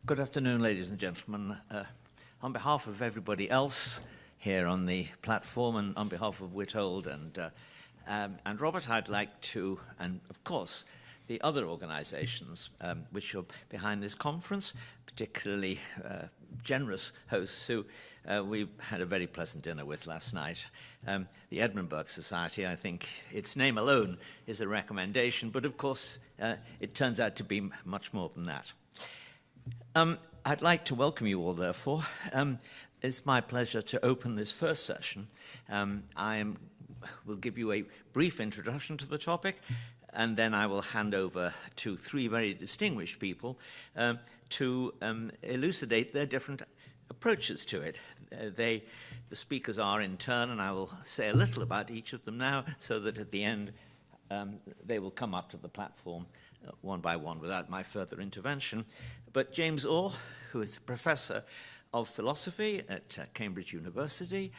Good afternoon, ladies and gentlemen. On behalf of everybody else here on the platform and on behalf of Witold and Robert, I'd like to, and of course, the other organizations which are behind this conference, particularly generous hosts who we had a very pleasant dinner with last night. The Edinburgh Society, I think its name alone is a recommendation, but of course it turns out to be much more than that. I'd like to welcome you all, therefore. It's my pleasure to open this first session. Will give you a brief introduction to the topic, and then I will hand over to three very distinguished people to elucidate their different approaches to it. The speakers are in turn, and I will say a little about each of them now, so that at the end they will come up to the platform one by one without my further intervention. But James Orr, who is a professor of philosophy at Cambridge University,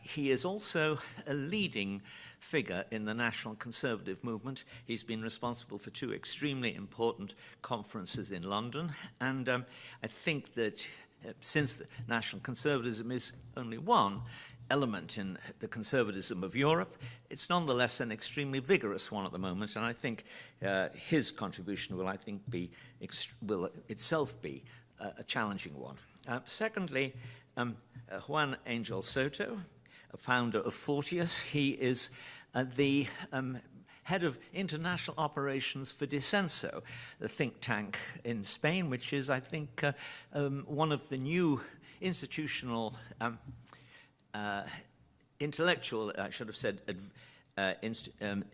he is also a leading figure in the national conservative movement. He's been responsible for two extremely important conferences in London, and I think that since the national conservatism is only one element in the conservatism of Europe, it's nonetheless an extremely vigorous one at the moment, and I think his contribution will itself be a challenging one. Secondly, Juan Soto, a founder of Fortius. He is the head of international operations for Disenso, the think tank in Spain, which is, I think, one of the new institutional intellectual, I should have said,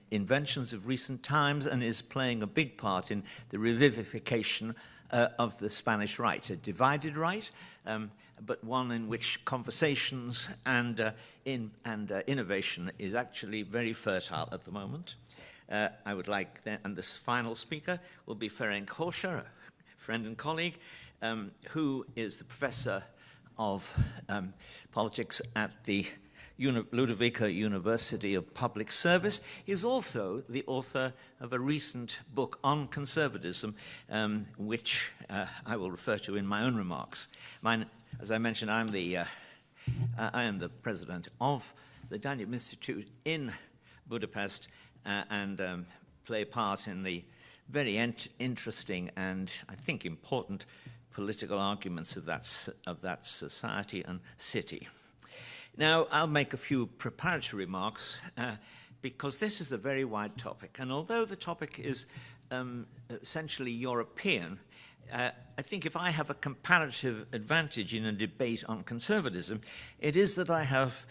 inventions of recent times, and is playing a big part in the revivification of the Spanish right, a divided right, but one in which conversations and innovation is actually very fertile at the moment. I would like, and this final speaker will be Ferenc Hörcher, a friend and colleague, who is the professor of politics at the Ludovika University of Public Service. He is also the author of a recent book on conservatism, which I will refer to in my own remarks. As I mentioned, I am the president of the Danube Institute in Budapest and play a part in the very interesting and, I think, important political arguments of that society and city. Now, I'll make a few preparatory remarks because this is a very wide topic. And although the topic is essentially European, I think if I have a comparative advantage in a debate on conservatism, it is that I have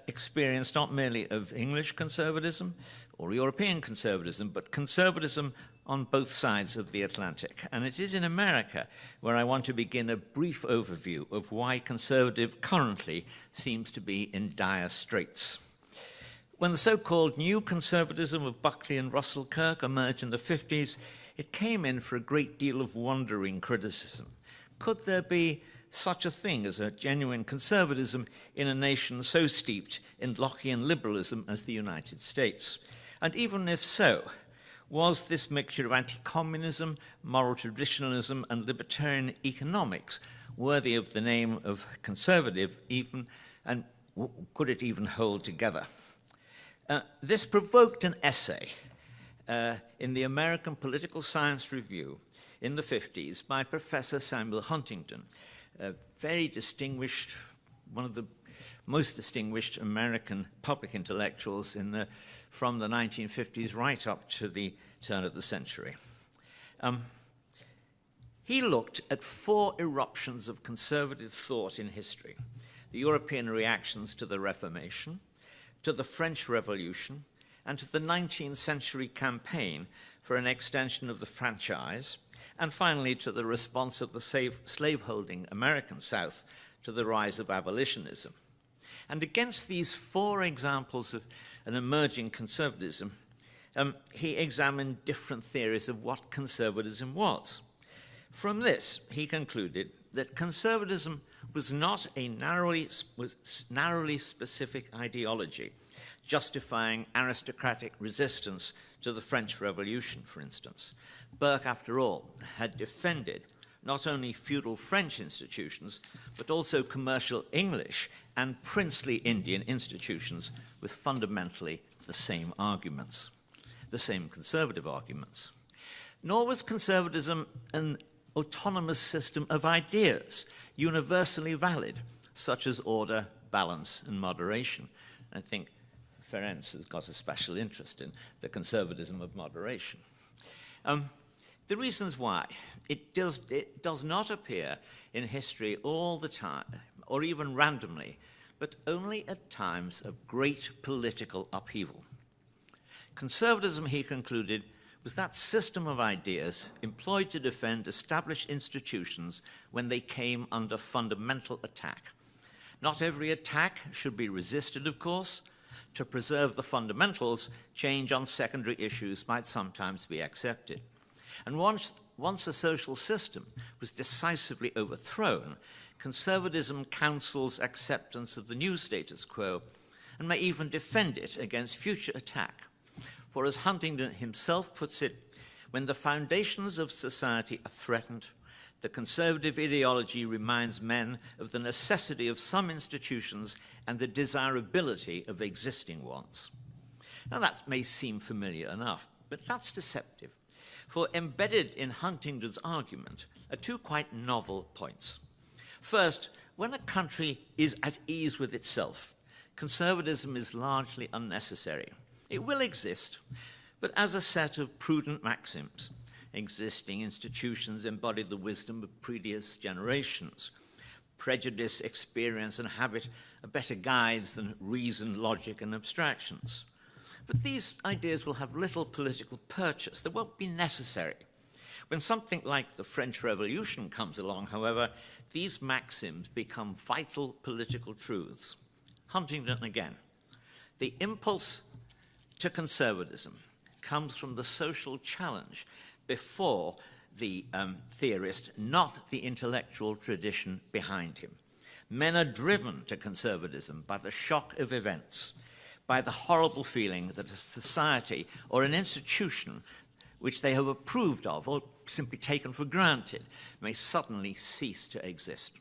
experience not merely of English conservatism or European conservatism, but conservatism on both sides of the Atlantic. And it is in America where I want to begin a brief overview of why conservative currently seems to be in dire straits. When the so-called new conservatism of Buckley and Russell Kirk emerged in the 50s, it came in for a great deal of wondering criticism. Could there be such a thing as a genuine conservatism in a nation so steeped in Lockean liberalism as the United States? And even if so, was this mixture of anti-communism, moral traditionalism, and libertarian economics worthy of the name of conservative even, and could it even hold together? This provoked an essay in the American Political Science Review in the 50s by Professor Samuel Huntington, a very distinguished, one of the most distinguished American public intellectuals from the 1950s right up to the turn of the century. He looked at four eruptions of conservative thought in history: the European reactions to the Reformation, to the French Revolution, and to the 19th century campaign for an extension of the franchise, and finally to the response of the slaveholding American South to the rise of abolitionism. And against these four examples of an emerging conservatism, he examined different theories of what conservatism was. From this, he concluded that conservatism was not a narrowly specific ideology, justifying aristocratic resistance to the French Revolution, for instance. Burke, after all, had defended not only feudal French institutions, but also commercial English and princely Indian institutions with fundamentally the same arguments, the same conservative arguments. Nor was conservatism an autonomous system of ideas, universally valid, such as order, balance, and moderation. I think Ferenc has got a special interest in the conservatism of moderation. The reasons why it does not appear in history all the time, or even randomly, but only at times of great political upheaval. Conservatism, he concluded, was that system of ideas employed to defend established institutions when they came under fundamental attack. Not every attack should be resisted, of course. To preserve the fundamentals, change on secondary issues might sometimes be accepted. And once a social system was decisively overthrown, conservatism counsels acceptance of the new status quo and may even defend it against future attack. For as Huntington himself puts it, when the foundations of society are threatened, the conservative ideology reminds men of the necessity of some institutions and the desirability of existing ones. Now that may seem familiar enough, but that's deceptive. For embedded in Huntington's argument are two quite novel points. First, when a country is at ease with itself, conservatism is largely unnecessary. It will exist, but as a set of prudent maxims. Existing institutions embody the wisdom of previous generations. Prejudice, experience, and habit are better guides than reason, logic, and abstractions. But these ideas will have little political purchase. They won't be necessary. When something like the French Revolution comes along, however, these maxims become vital political truths. Huntington again. The impulse to conservatism comes from the social challenge before the theorist, not the intellectual tradition behind him. Men are driven to conservatism by the shock of events, by the horrible feeling that a society or an institution which they have approved of or simply taken for granted may suddenly cease to exist.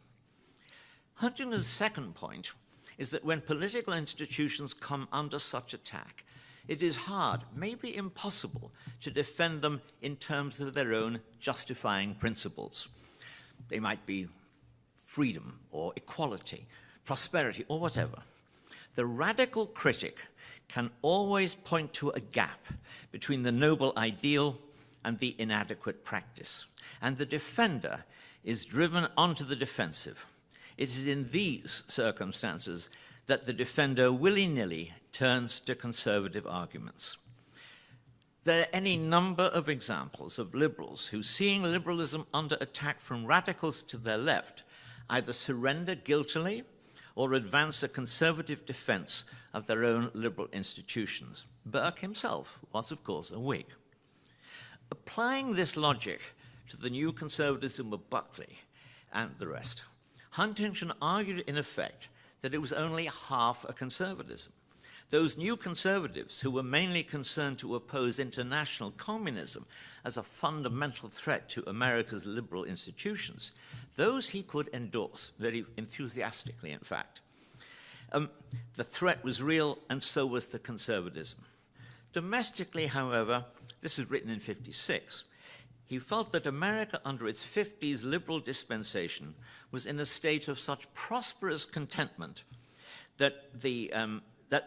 Huntington's second point is that when political institutions come under such attack, it is hard, maybe impossible, to defend them in terms of their own justifying principles. They might be freedom or equality, prosperity, or whatever. The radical critic can always point to a gap between the noble ideal and the inadequate practice, and the defender is driven onto the defensive. It is in these circumstances that the defender willy-nilly turns to conservative arguments. There are any number of examples of liberals who, seeing liberalism under attack from radicals to their left, either surrender guiltily or advance a conservative defense of their own liberal institutions. Burke himself was, of course, a Whig. Applying this logic to the new conservatism of Buckley and the rest, Huntington argued in effect that it was only half a conservatism. Those new conservatives who were mainly concerned to oppose international communism as a fundamental threat to America's liberal institutions, those he could endorse very enthusiastically, in fact. The threat was real, and so was the conservatism. Domestically, however, this is written in 1956, he felt that America under its 50s liberal dispensation was in a state of such prosperous contentment that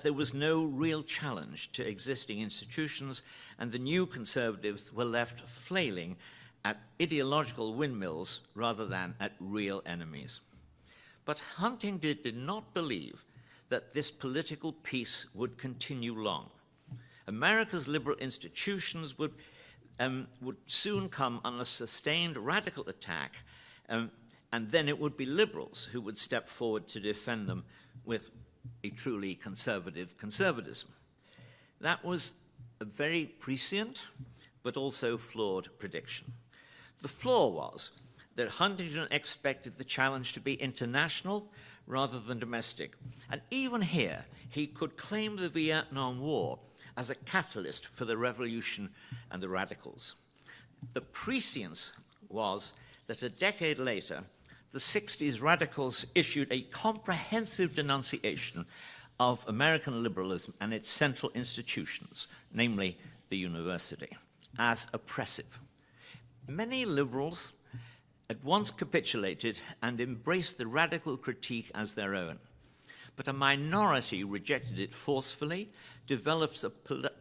there was no real challenge to existing institutions, and the new conservatives were left flailing at ideological windmills rather than at real enemies. But Huntington did not believe that this political peace would continue long. America's liberal institutions would soon come on a sustained radical attack, and then it would be liberals who would step forward to defend them with a truly conservative conservatism. That was a very prescient but also flawed prediction. The flaw was that Huntington expected the challenge to be international rather than domestic. And even here, he could claim the Vietnam War as a catalyst for the revolution and the radicals. The prescience was that a decade later, the 60s radicals issued a comprehensive denunciation of American liberalism and its central institutions, namely the university, as oppressive. Many liberals at once capitulated and embraced the radical critique as their own, but a minority rejected it forcefully, developed a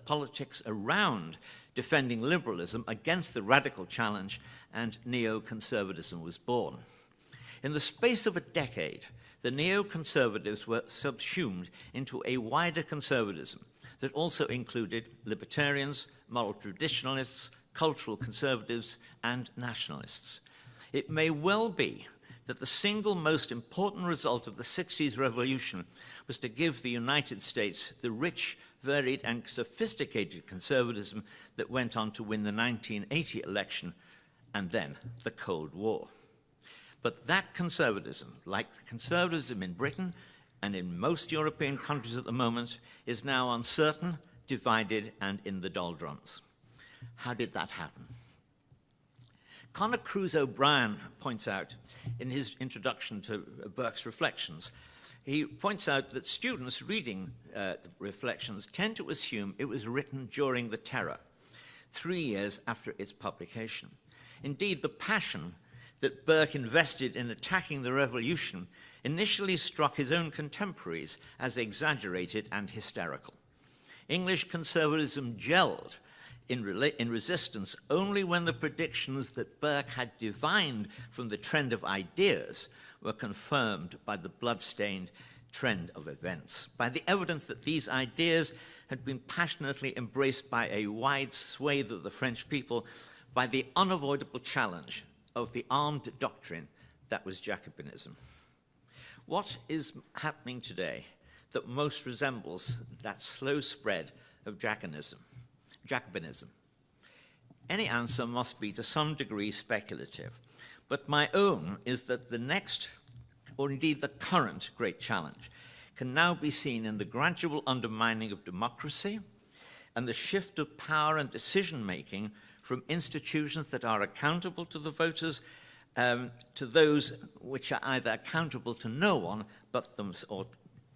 politics around defending liberalism against the radical challenge, and neoconservatism was born. In the space of a decade, the neoconservatives were subsumed into a wider conservatism that also included libertarians, moral traditionalists, cultural conservatives, and nationalists. It may well be that the single most important result of the 60s revolution was to give the United States the rich, varied, and sophisticated conservatism that went on to win the 1980 election and then the Cold War. But that conservatism, like the conservatism in Britain and in most European countries at the moment, is now uncertain, divided, and in the doldrums. How did that happen? Conor Cruise O'Brien points out in his introduction to Burke's Reflections, he points out that students reading the Reflections tend to assume it was written during the Terror, 3 years after its publication. Indeed, the passion that Burke invested in attacking the revolution initially struck his own contemporaries as exaggerated and hysterical. English conservatism gelled in resistance only when the predictions that Burke had divined from the trend of ideas were confirmed by the bloodstained trend of events, by the evidence that these ideas had been passionately embraced by a wide swathe of the French people, by the unavoidable challenge of the armed doctrine that was Jacobinism. What is happening today that most resembles that slow spread of Jacobinism? Any answer must be to some degree speculative, but my own is that the next, or indeed the current great challenge, can now be seen in the gradual undermining of democracy and the shift of power and decision-making from institutions that are accountable to the voters to those which are either accountable to no one but or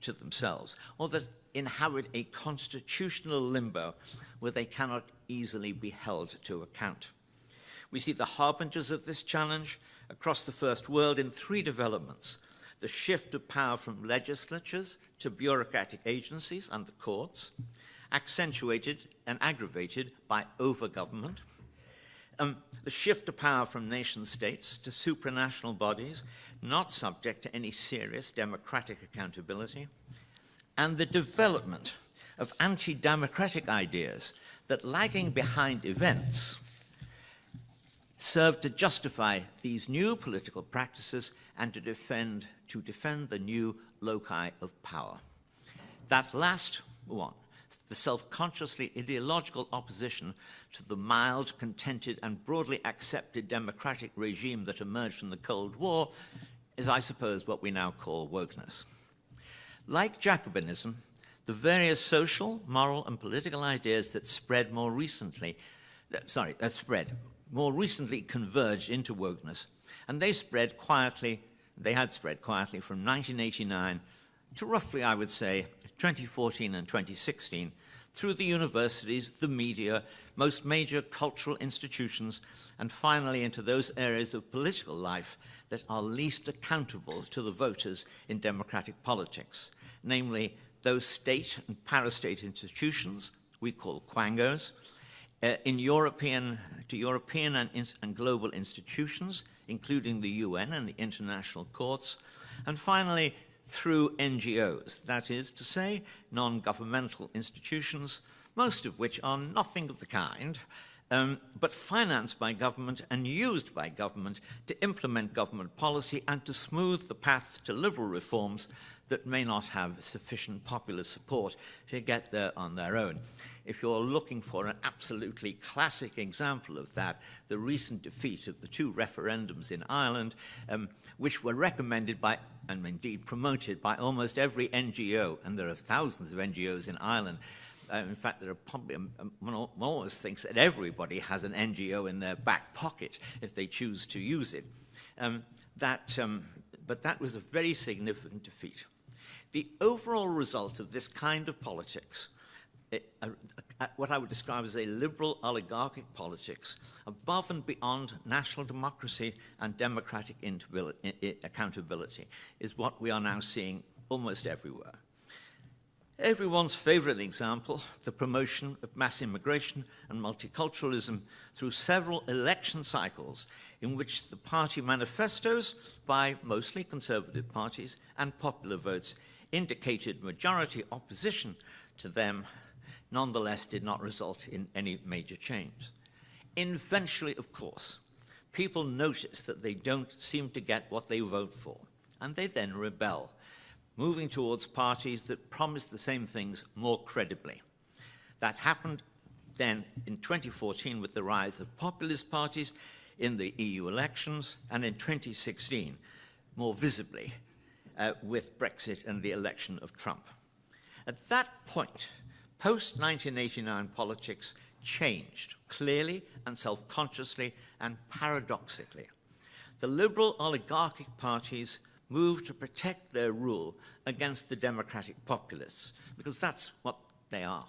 to themselves, or that inhabit a constitutional limbo where they cannot easily be held to account. We see the harbingers of this challenge across the First World in 3 developments: the shift of power from legislatures to bureaucratic agencies and the courts, accentuated and aggravated by over-government, the shift of power from nation-states to supranational bodies, not subject to any serious democratic accountability, and the development of anti-democratic ideas that, lagging behind events, serve to justify these new political practices and to defend the new loci of power. That last one, the self-consciously ideological opposition to the mild, contented, and broadly accepted democratic regime that emerged from the Cold War, is, I suppose, what we now call wokeness. Like Jacobinism, the various social, moral, and political ideas that more recently converged into wokeness, and they had spread quietly from 1989 to roughly, I would say, 2014 and 2016, through the universities, the media, most major cultural institutions, and finally into those areas of political life that are least accountable to the voters in democratic politics, namely those state and parastate institutions we call quangos, to European and global institutions, including the UN and the international courts, and finally through NGOs, that is to say, non-governmental institutions, most of which are nothing of the kind, but financed by government and used by government to implement government policy and to smooth the path to liberal reforms that may not have sufficient popular support to get there on their own. If you're looking for an absolutely classic example of that, the recent defeat of the 2 referendums in Ireland, which were recommended by, and indeed promoted by almost every NGO, and there are thousands of NGOs in Ireland, In fact, there are probably, one always thinks that everybody has an NGO in their back pocket if they choose to use it. But that was a very significant defeat. The overall result of this kind of politics, what I would describe as a liberal oligarchic politics, above and beyond national democracy and democratic accountability, is what we are now seeing almost everywhere. Everyone's favorite example, the promotion of mass immigration and multiculturalism through several election cycles in which the party manifestos by mostly conservative parties and popular votes indicated majority opposition to them, nonetheless did not result in any major change. Eventually, of course, people notice that they don't seem to get what they vote for, and they then rebel, moving towards parties that promise the same things more credibly. That happened then in 2014 with the rise of populist parties in the EU elections, and in 2016, more visibly, with Brexit and the election of Trump. At that point, post-1989 politics changed clearly and self-consciously and paradoxically. The liberal oligarchic parties moved to protect their rule against the democratic populists, because that's what they are.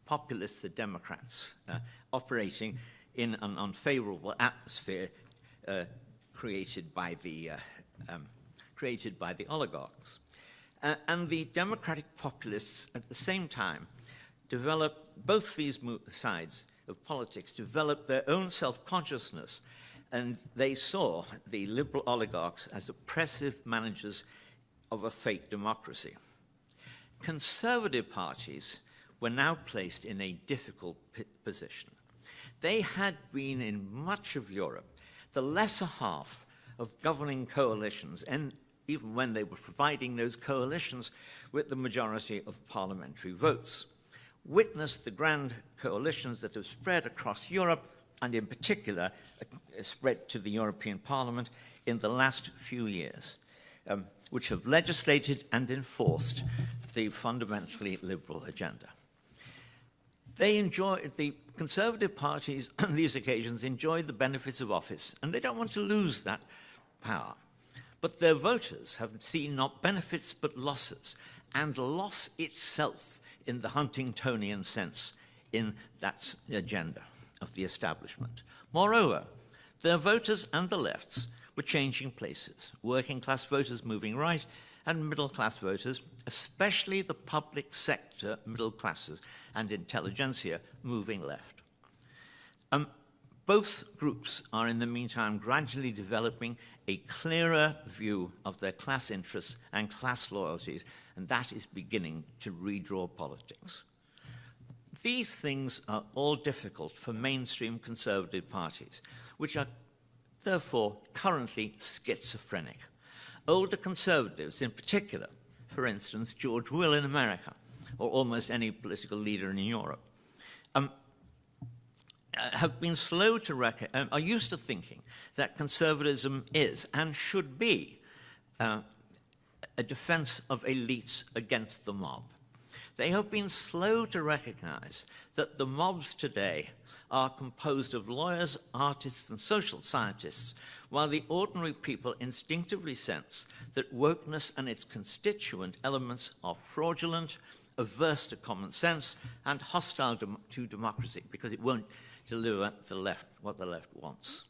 Populists are Democrats operating in an unfavorable atmosphere created by the oligarchs. And the democratic populists at the same time developed, both these sides of politics developed their own self-consciousness, and they saw the liberal oligarchs as oppressive managers of a fake democracy. Conservative parties were now placed in a difficult position. They had been in much of Europe the lesser half of governing coalitions, and even when they were providing those coalitions with the majority of parliamentary votes. Witness the grand coalitions that have spread across Europe, and in particular spread to the European Parliament in the last few years, which have legislated and enforced the fundamentally liberal agenda. The conservative parties on these occasions enjoy the benefits of office, and they don't want to lose that power. But their voters have seen not benefits but losses, and loss itself in the Huntingtonian sense in that agenda of the establishment. Moreover, their voters and the lefts were changing places, working-class voters moving right, and middle-class voters, especially the public sector middle classes and intelligentsia, moving left. Both groups are in the meantime gradually developing a clearer view of their class interests and class loyalties, and that is beginning to redraw politics. These things are all difficult for mainstream conservative parties, which are therefore currently schizophrenic. Older conservatives in particular, for instance, George Will in America, or almost any political leader in Europe, have been slow to are used to thinking that conservatism is and should be a defense of elites against the mob. They have been slow to recognize that the mobs today are composed of lawyers, artists, and social scientists, while the ordinary people instinctively sense that wokeness and its constituent elements are fraudulent, averse to common sense, and hostile to democracy, because it won't deliver what the left wants.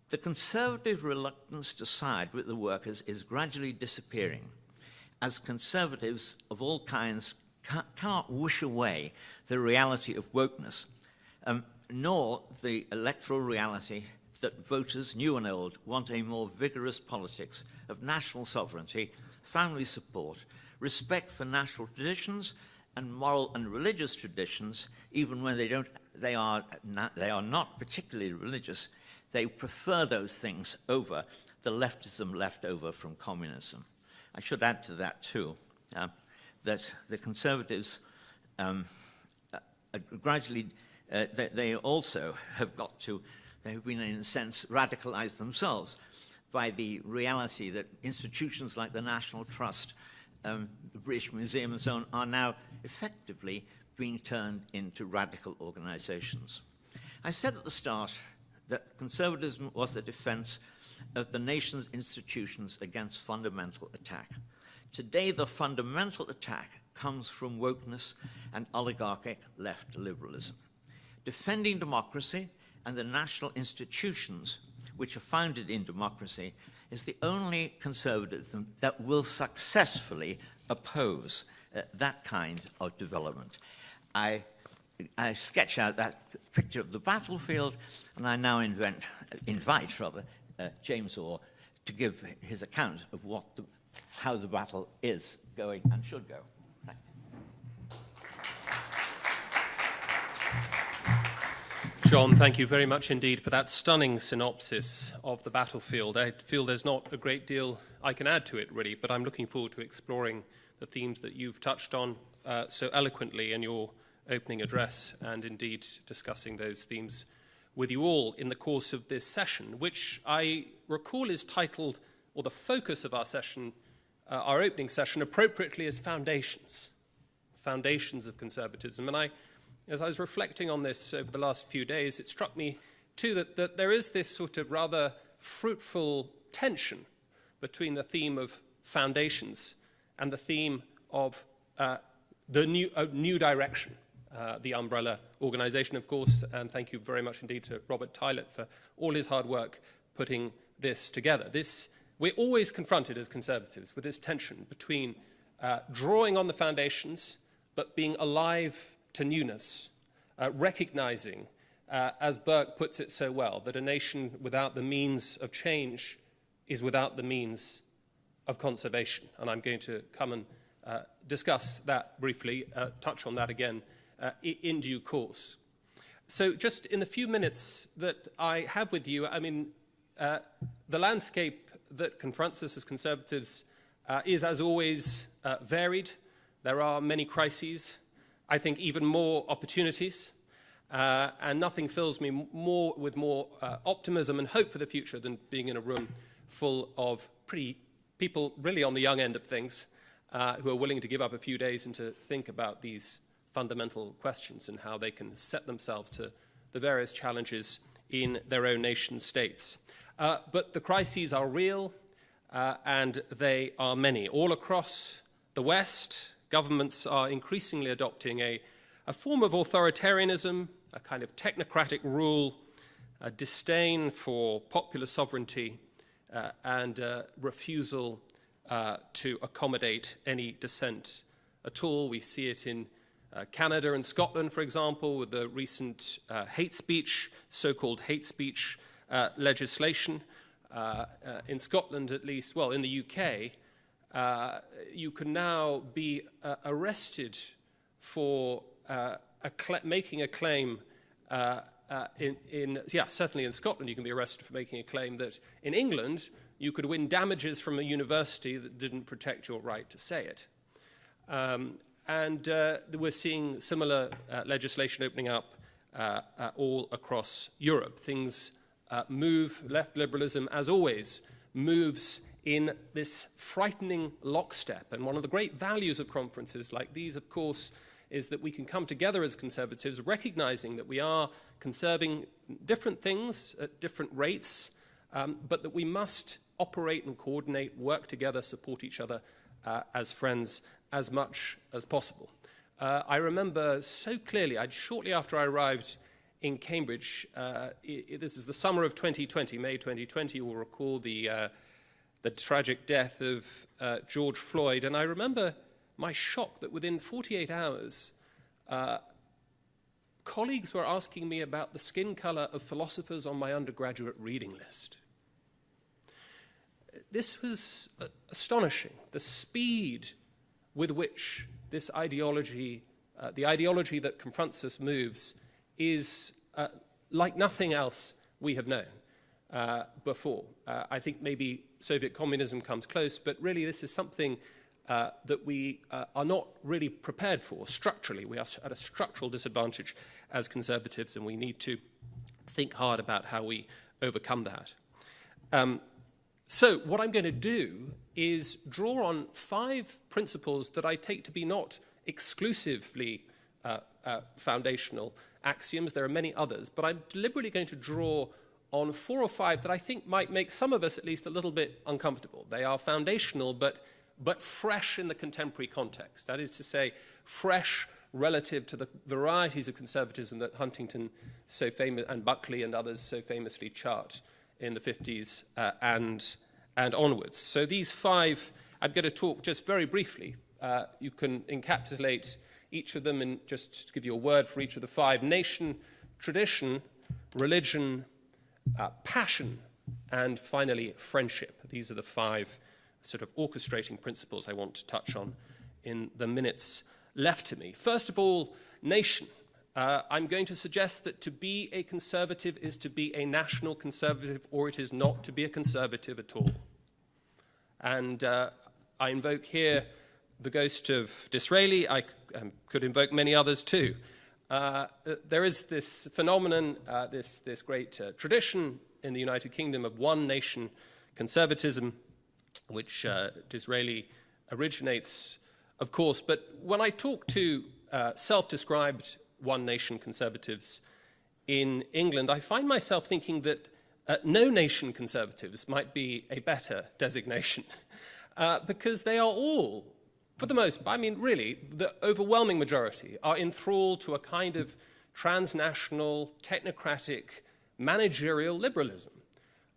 The conservative reluctance to side with the workers is gradually disappearing, as conservatives of all kinds cannot wish away the reality of wokeness, nor the electoral reality that voters, new and old, want a more vigorous politics of national sovereignty, family support, respect for national traditions, and moral and religious traditions, even when they are not particularly religious. They prefer those things over the leftism left over from communism. I should add to that, too, that the conservatives gradually, they also have been, in a sense, radicalized themselves by the reality that institutions like the National Trust, the British Museum and so on, are now effectively being turned into radical organizations. I said at the start that conservatism was the defense of the nation's institutions against fundamental attack. Today, the fundamental attack comes from wokeness and oligarchic left liberalism. Defending democracy and the national institutions which are founded in democracy is the only conservatism that will successfully oppose that kind of development. I sketch out that picture of the battlefield, and I now invite James Orr to give his account of how the battle is going and should go. Thank you. John, thank you very much indeed for that stunning synopsis of the battlefield. I feel there's not a great deal I can add to it, really, but I'm looking forward to exploring the themes that you've touched on so eloquently in your opening address, and indeed discussing those themes with you all in the course of this session, which I recall is titled, or the focus of our session, our opening session, appropriately, as Foundations of Conservatism. And as I was reflecting on this over the last few days, it struck me too that there is this sort of rather fruitful tension between the theme of foundations and the theme of the new direction. The umbrella organization, of course, and thank you very much indeed to Robert Tylett for all his hard work putting this together. We're always confronted as conservatives with this tension between drawing on the foundations but being alive to newness, recognizing, as Burke puts it so well, that a nation without the means of change is without the means of conservation. And I'm going to come and discuss that briefly, touch on that again in due course. So just in the few minutes that I have with you, I mean, the landscape that confronts us as conservatives is, as always, varied. There are many crises, I think even more opportunities, and nothing fills me with more optimism and hope for the future than being in a room full of people really on the young end of things who are willing to give up a few days and to think about these fundamental questions and how they can set themselves to the various challenges in their own nation states. But the crises are real, and they are many. All across the West, governments are increasingly adopting a form of authoritarianism, a kind of technocratic rule, a disdain for popular sovereignty, and refusal to accommodate any dissent at all. We see it in Canada and Scotland, for example, with the recent hate speech, so-called hate speech legislation. In Scotland, at least, well, in the UK, you can now be arrested for making a claim certainly in Scotland you can be arrested for making a claim that in England you could win damages from a university that didn't protect your right to say it. And we're seeing similar legislation opening up all across Europe. Things move. Left liberalism, as always, moves in this frightening lockstep. And one of the great values of conferences like these, of course, is that we can come together as conservatives, recognizing that we are conserving different things at different rates, but that we must operate and coordinate, work together, support each other as friends as much as possible. I remember so clearly, shortly after I arrived in Cambridge, this is the summer of 2020, May 2020, you will recall the tragic death of George Floyd, and I remember my shock that within 48 hours, colleagues were asking me about the skin color of philosophers on my undergraduate reading list. This was astonishing, the speed with which this ideology, the ideology that confronts us, moves, is like nothing else we have known before. I think maybe Soviet communism comes close, but really this is something that we are not really prepared for structurally. We are at a structural disadvantage as conservatives, and we need to think hard about how we overcome that. So what I'm going to do is draw on 5 principles that I take to be not exclusively foundational axioms. There are many others, but I'm deliberately going to draw on 4 or 5 that I think might make some of us at least a little bit uncomfortable. They are foundational, but fresh in the contemporary context. That is to say, fresh relative to the varieties of conservatism that Huntington so famous, and Buckley and others so famously chart in the 50s and onwards. So these 5, I'm going to talk just very briefly. You can encapsulate each of them in just to give you a word for each of the 5: nation, tradition, religion, passion, and finally friendship. These are the 5 sort of orchestrating principles I want to touch on in the minutes left to me. First of all, nation. I'm going to suggest that to be a conservative is to be a national conservative, or it is not to be a conservative at all. And I invoke here the ghost of Disraeli. I could invoke many others too. There is this phenomenon, this great tradition in the United Kingdom of one nation conservatism, which Disraeli originates, of course. But when I talk to self-described one nation conservatives in England, I find myself thinking that no nation conservatives might be a better designation because they are all, for the most, I mean, really, the overwhelming majority are enthralled to a kind of transnational, technocratic, managerial liberalism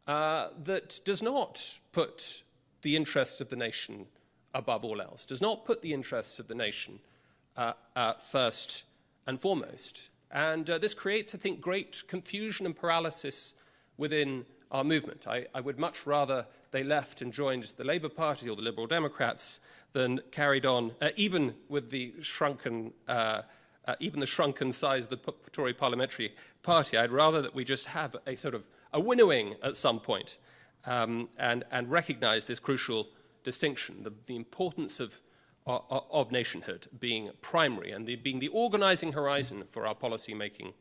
that does not put the interests of the nation above all else, does not put the interests of the nation first and foremost. And this creates, I think, great confusion and paralysis within our movement. I would much rather they left and joined the Labour Party or the Liberal Democrats than carried on, even with the shrunken size of the Tory parliamentary party. I'd rather that we just have a sort of a winnowing at some point and recognise this crucial distinction, the importance of nationhood being primary and being the organising horizon for our policy making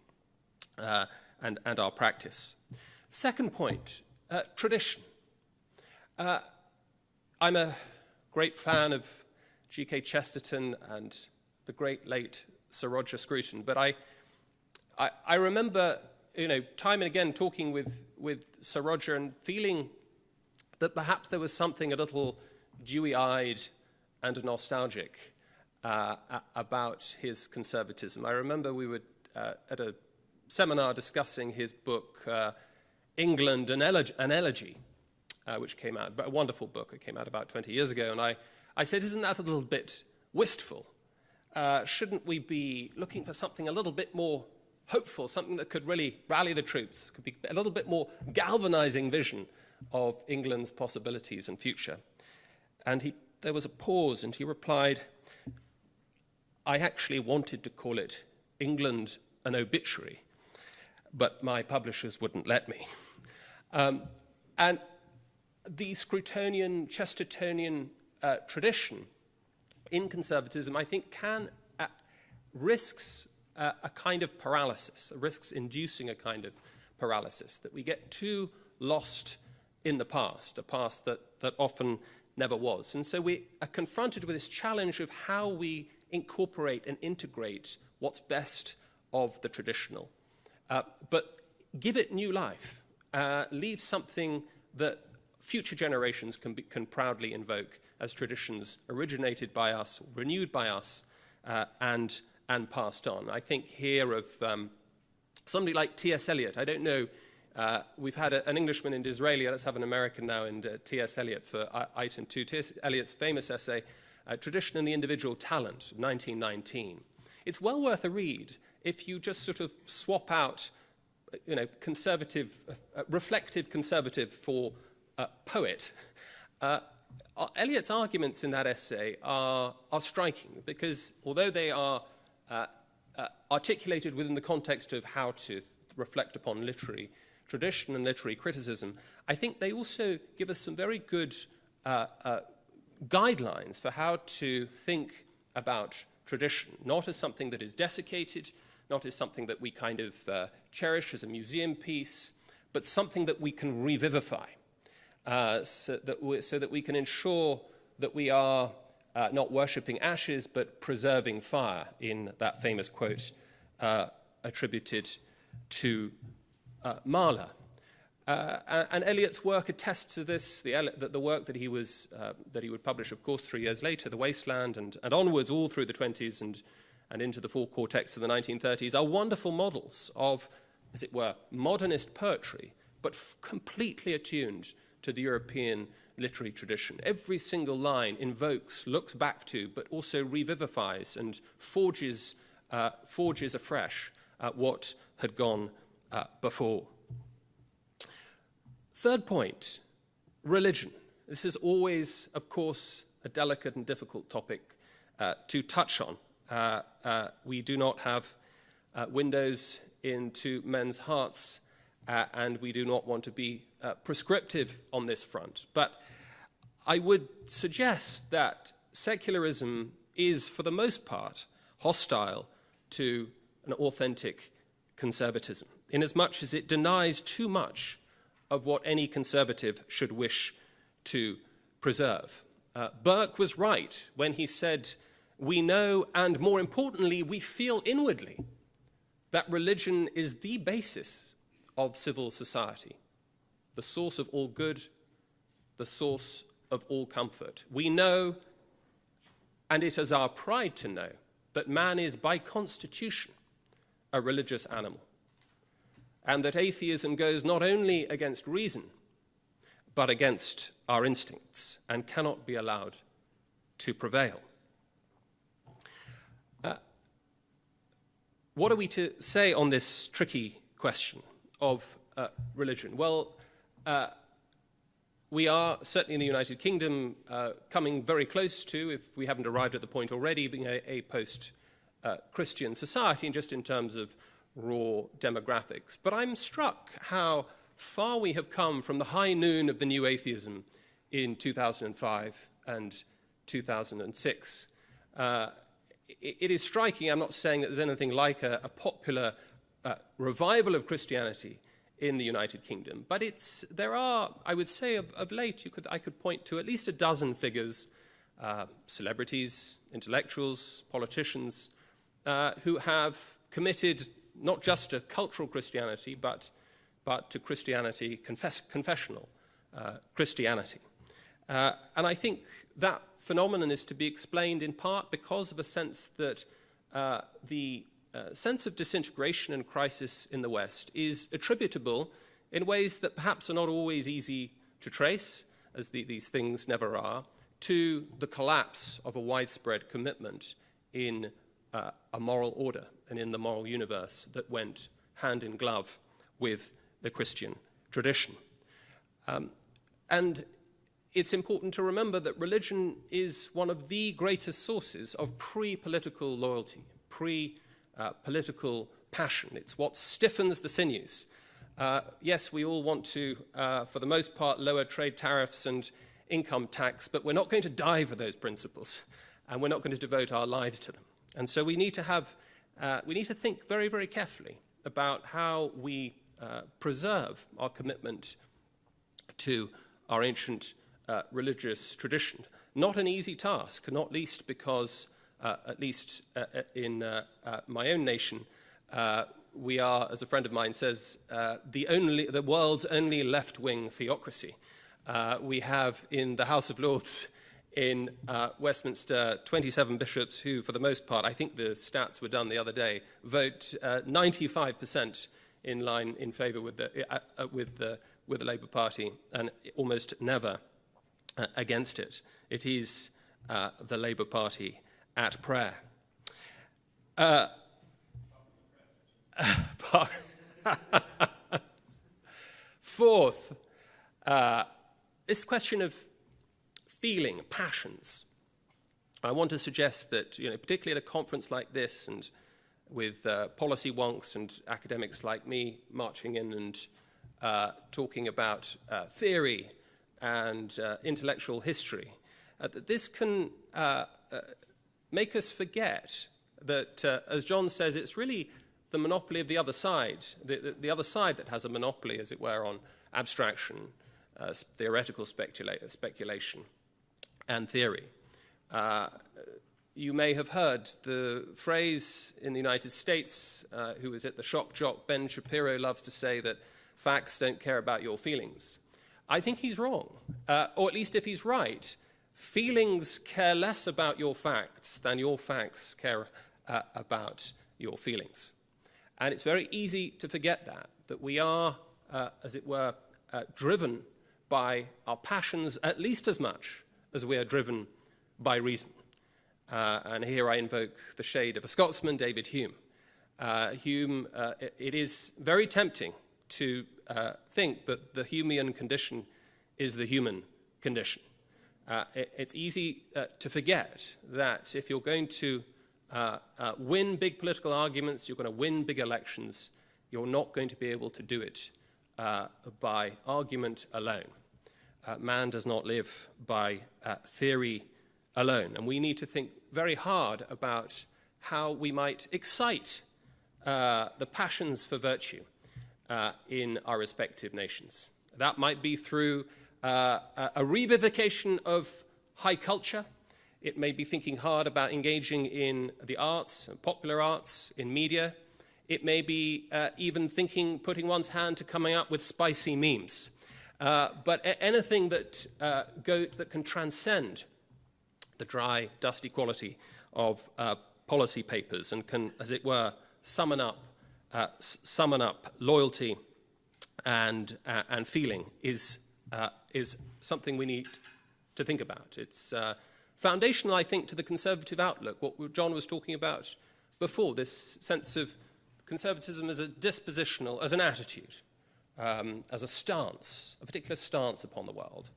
and our practice. Second point, tradition. I'm a great fan of G.K. Chesterton and the great late Sir Roger Scruton, but I remember, time and again talking with Sir Roger and feeling that perhaps there was something a little dewy-eyed and nostalgic about his conservatism. I remember we were at a seminar discussing his book, England, an Elegy, which came out, a wonderful book. It came out about 20 years ago, and I said, isn't that a little bit wistful? Shouldn't we be looking for something a little bit more hopeful, something that could really rally the troops, could be a little bit more galvanizing vision of England's possibilities and future? And there was a pause, and he replied, I actually wanted to call it England, an Obituary, but my publishers wouldn't let me. And the Scrutonian, Chestertonian tradition in conservatism, I think, risks a kind of paralysis, risks inducing a kind of paralysis, that we get too lost in the past, a past that often never was. And so we are confronted with this challenge of how we incorporate and integrate what's best of the traditional, but give it new life, leave something that future generations can proudly invoke as traditions originated by us, renewed by us, and passed on. I think here of somebody like T.S. Eliot. I don't know, we've had an Englishman in Disraeli, let's have an American now in T.S. Eliot for item 2. T.S. Eliot's famous essay, Tradition and the Individual Talent, 1919. It's well worth a read if you just sort of swap out, conservative, reflective conservative for poet. Eliot's arguments in that essay are striking because although they are articulated within the context of how to reflect upon literary tradition and literary criticism, I think they also give us some very good guidelines for how to think about tradition, not as something that is desiccated, not as something that we kind of cherish as a museum piece, but something that we can revivify, so that we can ensure that we are not worshipping ashes, but preserving fire, in that famous quote attributed to Mahler. And Eliot's work attests to this. The work that he would publish, of course, 3 years later, The Wasteland, and onwards all through the 20s and into the full cortex of the 1930s, are wonderful models of, as it were, modernist poetry, but completely attuned to the European literary tradition. Every single line invokes, looks back to, but also revivifies and forges afresh what had gone before. Third point, religion. This is always, of course, a delicate and difficult topic to touch on. We do not have windows into men's hearts, and we do not want to be prescriptive on this front. But I would suggest that secularism is, for the most part, hostile to an authentic conservatism, inasmuch as it denies too much of what any conservative should wish to preserve. Burke was right when he said, "We know, and more importantly, we feel inwardly, that religion is the basis of civil society, the source of all good, the source of all comfort. We know, and it is our pride to know, that man is by constitution a religious animal, and that atheism goes not only against reason, but against our instincts, and cannot be allowed to prevail." What are we to say on this tricky question of religion? Well, we are, certainly in the United Kingdom, coming very close to, if we haven't arrived at the point already, being a post-Christian society, just in terms of raw demographics. But I'm struck how far we have come from the high noon of the new atheism in 2005 and 2006. It is striking. I'm not saying that there's anything like a popular revival of Christianity in the United Kingdom, but there are, I would say, of late, I could point to at least a dozen figures, celebrities, intellectuals, politicians, who have committed not just to cultural Christianity, but to Christianity, confessional Christianity. And I think that phenomenon is to be explained in part because of a sense that the sense of disintegration and crisis in the West is attributable in ways that perhaps are not always easy to trace, as these things never are, to the collapse of a widespread commitment in a moral order and in the moral universe that went hand in glove with the Christian tradition. And it's important to remember that religion is one of the greatest sources of pre-political loyalty, pre-political passion. It's what stiffens the sinews. Yes, we all want to, for the most part, lower trade tariffs and income tax, but we're not going to die for those principles, and we're not going to devote our lives to them. And so we need to think very, very carefully about how we preserve our commitment to our ancient religious tradition. Not an easy task, not least because, at least in my own nation, we are, as a friend of mine says, the world's only left-wing theocracy. We have in the House of Lords in Westminster 27 bishops who, for the most part, I think the stats were done the other day, vote 95% in line in favour with the Labour Party, and almost never against it. It is the Labour Party at prayer. Fourth, this question of feeling, passions. I want to suggest that, particularly at a conference like this, and with policy wonks and academics like me marching in and talking about theory and intellectual history, that this can make us forget that, as John says, it's really the monopoly of the other side, the other side that has a monopoly, as it were, on abstraction, theoretical speculation, and theory. You may have heard the phrase in the United States, who was it, the shock jock Ben Shapiro loves to say that facts don't care about your feelings. I think he's wrong, or at least if he's right, feelings care less about your facts than your facts care about your feelings. And it's very easy to forget that we are, as it were, driven by our passions at least as much as we are driven by reason. And here I invoke the shade of a Scotsman, David Hume. It is very tempting to think that the Humean condition is the human condition. It's easy to forget that if you're going to win big political arguments, you're going to win big elections, you're not going to be able to do it by argument alone. Man does not live by theory alone, and we need to think very hard about how we might excite the passions for virtue in our respective nations. That might be through a revivification of high culture. It may be thinking hard about engaging in the arts, popular arts, in media. It may be even putting one's hand to coming up with spicy memes. But anything that can transcend the dry, dusty quality of policy papers and can, as it were, summon up loyalty and feeling is something we need to think about. It's foundational, I think, to the conservative outlook, what John was talking about before, this sense of conservatism as a dispositional, as an attitude, as a stance, a particular stance upon the world,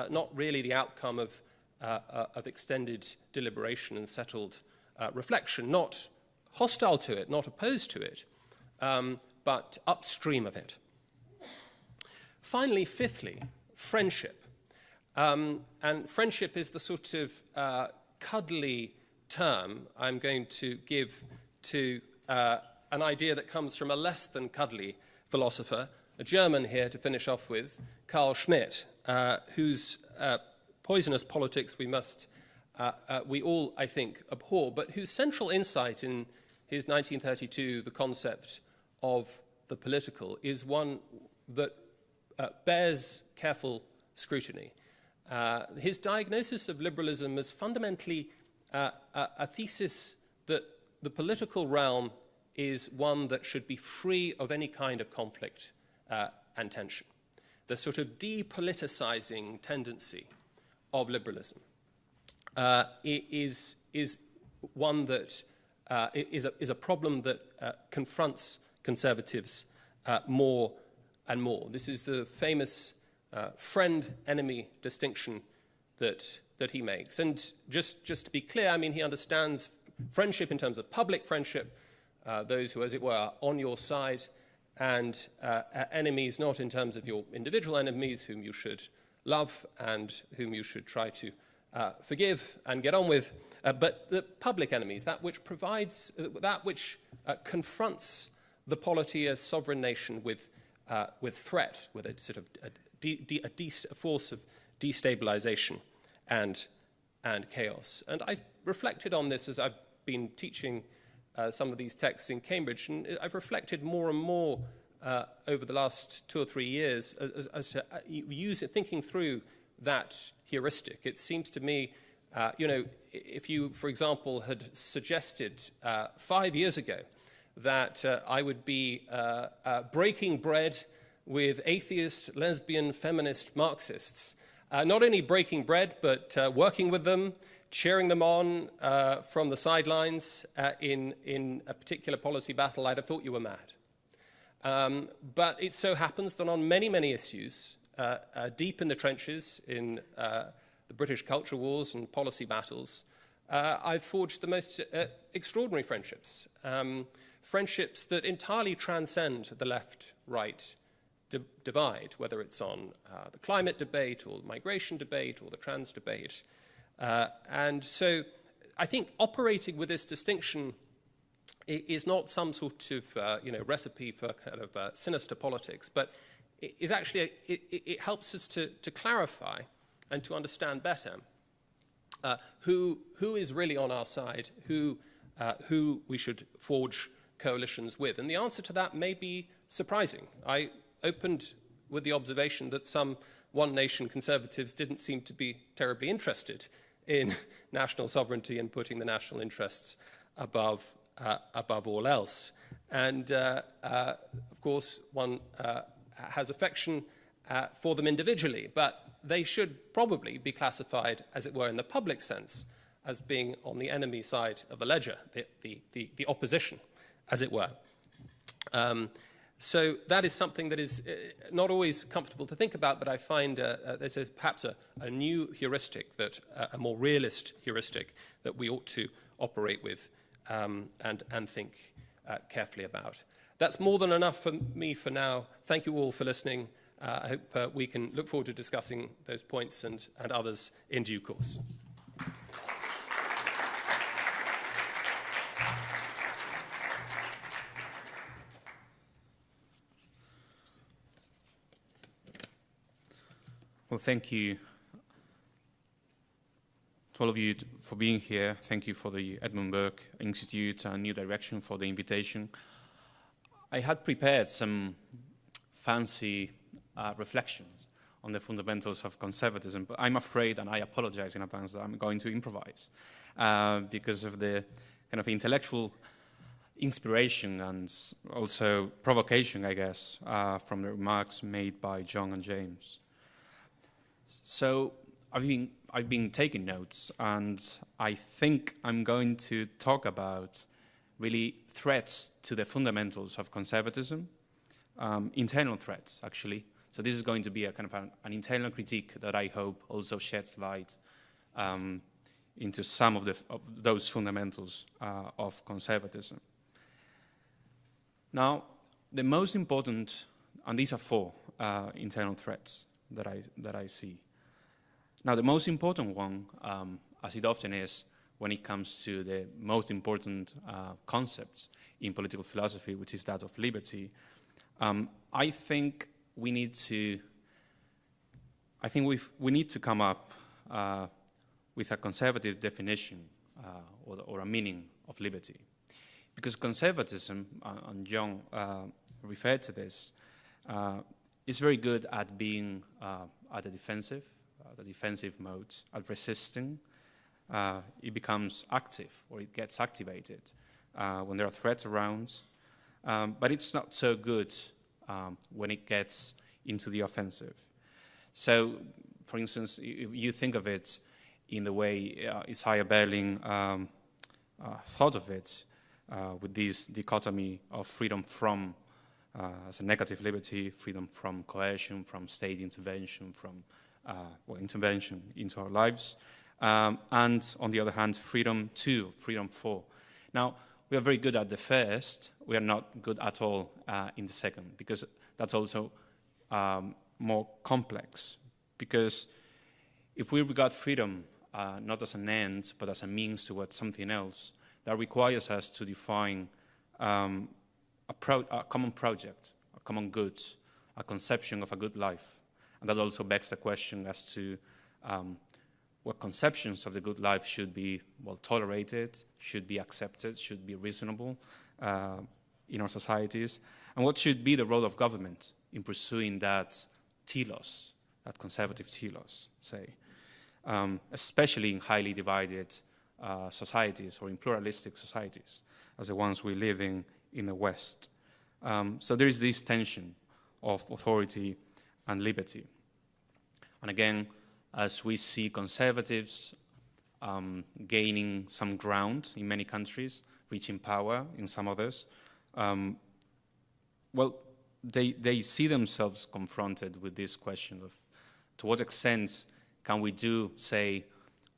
not really the outcome of extended deliberation and settled reflection, not hostile to it, not opposed to it, but upstream of it. Finally, fifthly, friendship. And friendship is the sort of cuddly term I'm going to give to an idea that comes from a less than cuddly philosopher, a German here to finish off with, Carl Schmitt, whose poisonous politics we all, I think, abhor, but whose central insight in his 1932, The Concept of the Political, is one that bears careful scrutiny. His diagnosis of liberalism is fundamentally a thesis that the political realm is one that should be free of any kind of conflict and tension. The sort of depoliticizing tendency of liberalism is one that is a problem that confronts conservatives more and more. This is the famous friend-enemy distinction that he makes. And just to be clear, I mean, he understands friendship in terms of public friendship, those who, as it were, are on your side, and enemies not in terms of your individual enemies whom you should love and whom you should try to forgive and get on with, but the public enemies, that which confronts the polity as sovereign nation with threat, with a sort of a force of destabilization and chaos. And I've reflected on this as I've been teaching some of these texts in Cambridge, and I've reflected more and more over the last 2 or 3 years as to thinking through that heuristic. It seems to me, if you, for example, had suggested 5 years ago that I would be breaking bread with atheist, lesbian, feminist Marxists, not only breaking bread, but working with them, cheering them on from the sidelines in a particular policy battle, I'd have thought you were mad. But it so happens that on many, many issues, deep in the trenches in the British culture wars and policy battles, I've forged the most extraordinary friendships. Friendships that entirely transcend the left-right divide, whether it's on the climate debate or the migration debate or the trans debate. And so I think operating with this distinction is not some sort of recipe for kind of sinister politics, but is actually it helps us to clarify and to understand better who is really on our side, who we should forge coalitions with. And the answer to that may be surprising. I opened with the observation that some one-nation conservatives didn't seem to be terribly interested in national sovereignty and putting the national interests above all else. And of course, one has affection for them individually, but they should probably be classified, as it were, in the public sense, as being on the enemy side of the ledger, the opposition, as it were. So that is something that is not always comfortable to think about, but I find there's perhaps a new heuristic, a more realist heuristic, that we ought to operate with and think carefully about. That's more than enough for me for now. Thank you all for listening. I hope we can look forward to discussing those points and others in due course. Well, thank you to all of you for being here. Thank you for the Edmund Burke Institute and New Direction for the invitation. I had prepared some fancy reflections on the fundamentals of conservatism, but I'm afraid, and I apologize in advance, that I'm going to improvise because of the kind of intellectual inspiration and also provocation, I guess, from the remarks made by John and James. So I've been taking notes, and I think I'm going to talk about really threats to the fundamentals of conservatism, internal threats, actually. So this is going to be a kind of an internal critique that I hope also sheds light into some of those fundamentals of conservatism. Now, the most important, and these are four internal threats that I see. Now, the most important one, as it often is when it comes to the most important concepts in political philosophy, which is that of liberty, I think we need to come up with a conservative definition or a meaning of liberty. Because conservatism, and John referred to this, is very good at being at the defensive mode, at resisting. It becomes active, or it gets activated when there are threats around. But it's not so good when it gets into the offensive. So, for instance, if you think of it in the way Isaiah Berlin thought of it, with this dichotomy of freedom from, as a negative liberty, freedom from coercion, from state intervention, from intervention into our lives, and on the other hand, freedom to, freedom for. Now, we are very good at the first, we are not good at all in the second, because that's also more complex. Because if we regard freedom not as an end, but as a means towards something else, that requires us to define a common project, a common good, a conception of a good life. And that also begs the question as to what conceptions of the good life should be well tolerated, should be accepted, should be reasonable in our societies, and what should be the role of government in pursuing that telos, that conservative telos, say, especially in highly divided societies or in pluralistic societies, as the ones we live in the West. So there is this tension of authority and liberty. And again, as we see conservatives gaining some ground in many countries, reaching power in some others, they see themselves confronted with this question of to what extent can we do, say,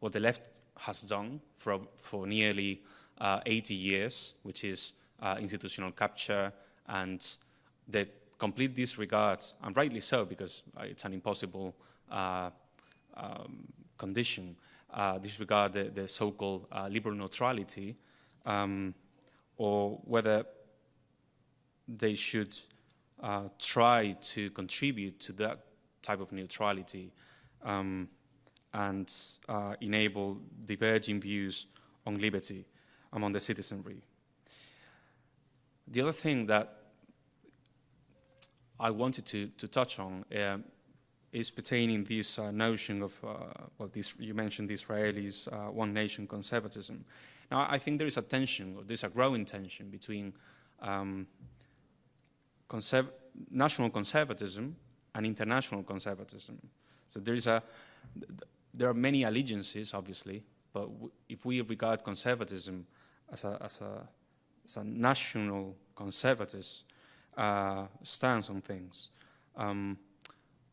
what the left has done for nearly 80 years, which is institutional capture and the complete disregard, and rightly so, because it's an impossible condition, disregard the so-called liberal neutrality, or whether they should try to contribute to that type of neutrality and enable diverging views on liberty among the citizenry. The other thing that I wanted to touch on is pertaining this notion of, you mentioned the Israelis' one nation conservatism. Now, I think there is a tension, or there's a growing tension between national conservatism and international conservatism. So there are many allegiances, obviously, but if we regard conservatism as a national conservative stance on things,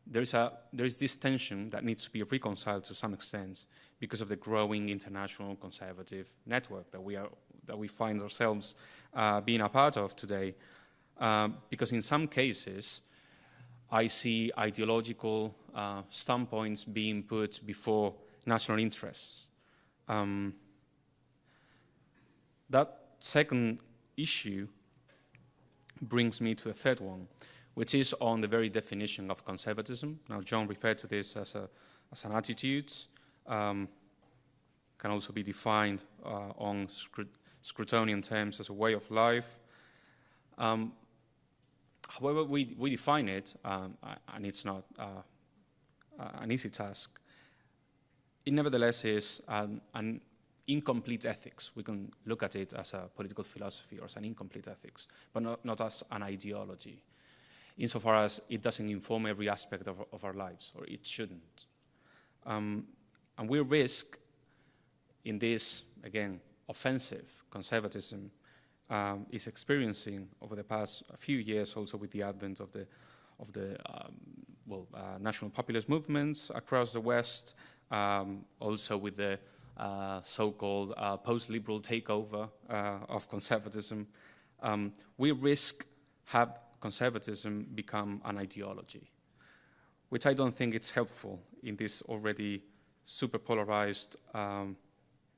there is this tension that needs to be reconciled to some extent because of the growing international conservative network that we find ourselves being a part of today. Because in some cases, I see ideological standpoints being put before national interests. That second issue brings me to a third one, which is on the very definition of conservatism. Now, John referred to this as an attitude, can also be defined on Scrutonian terms as a way of life. However, we define it, and it's not an easy task, it nevertheless is an incomplete ethics. We can look at it as a political philosophy or as an incomplete ethics, but not as an ideology, insofar as it doesn't inform every aspect of our lives, or it shouldn't. And we risk in this, again, offensive conservatism is experiencing over the past few years, also with the advent of the national populist movements across the West, also with the so-called post-liberal takeover of conservatism. We risk have conservatism become an ideology, which I don't think it's helpful in this already super polarized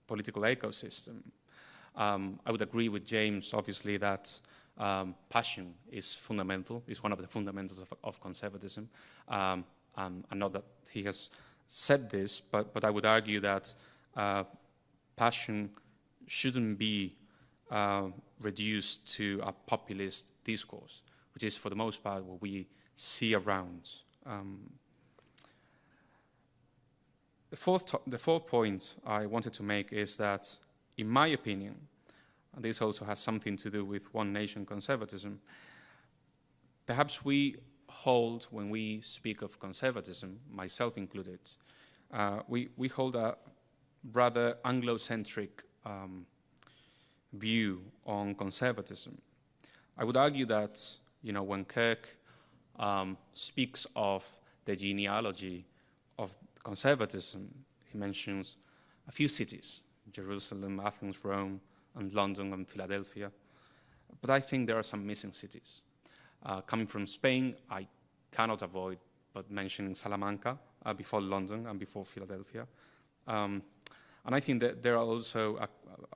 political ecosystem. I would agree with James, obviously, that passion is fundamental, is one of the fundamentals of conservatism. And not that he has said this, but I would argue that passion shouldn't be reduced to a populist discourse, which is for the most part what we see around. The fourth point I wanted to make is that, in my opinion, and this also has something to do with one nation conservatism, perhaps we hold, when we speak of conservatism, myself included, we hold a rather Anglo-centric view on conservatism. I would argue that, when Kirk speaks of the genealogy of conservatism, he mentions a few cities: Jerusalem, Athens, Rome, and London and Philadelphia. But I think there are some missing cities. Coming from Spain, I cannot avoid but mentioning Salamanca before London and before Philadelphia. And I think that there are also a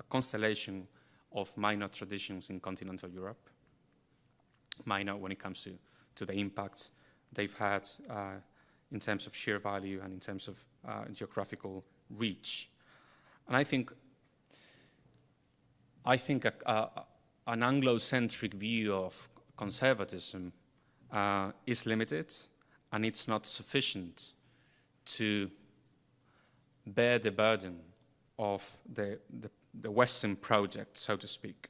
constellation of minor traditions in continental Europe, minor when it comes to the impact they've had in terms of sheer value and in terms of geographical reach. And I think an Anglo-centric view of conservatism is limited, and it's not sufficient to bear the burden of the Western project, so to speak.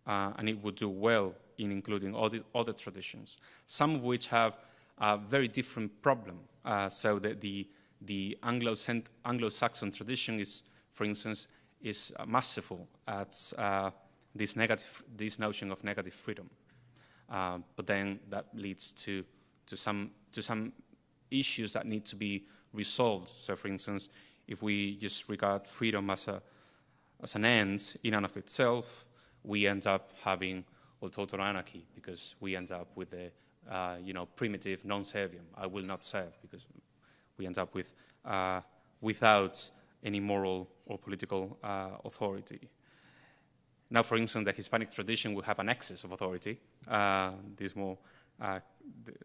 And it would do well in including all the other traditions, some of which have a very different problem. So that the Anglo-Saxon tradition is, for instance, is masterful at this notion of negative freedom. But then that leads to some issues that need to be resolved. So, for instance, if we just regard freedom as an end in and of itself, we end up having total anarchy, because we end up with a primitive non-servium. I will not serve, because we end up with without any moral or political authority. Now, for instance, the Hispanic tradition will have an excess of authority.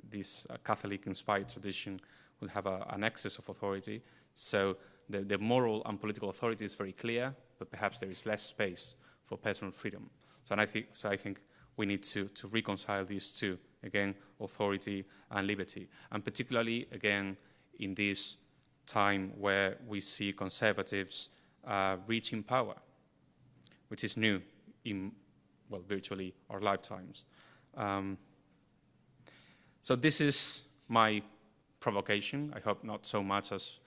This Catholic-inspired tradition will have an excess of authority. So the moral and political authority is very clear, but perhaps there is less space for personal freedom. So I think we need to reconcile these two, again, authority and liberty. And particularly, again, in this time where we see conservatives reaching power, which is new in, well, virtually our lifetimes. So this is my provocation. I hope not so much as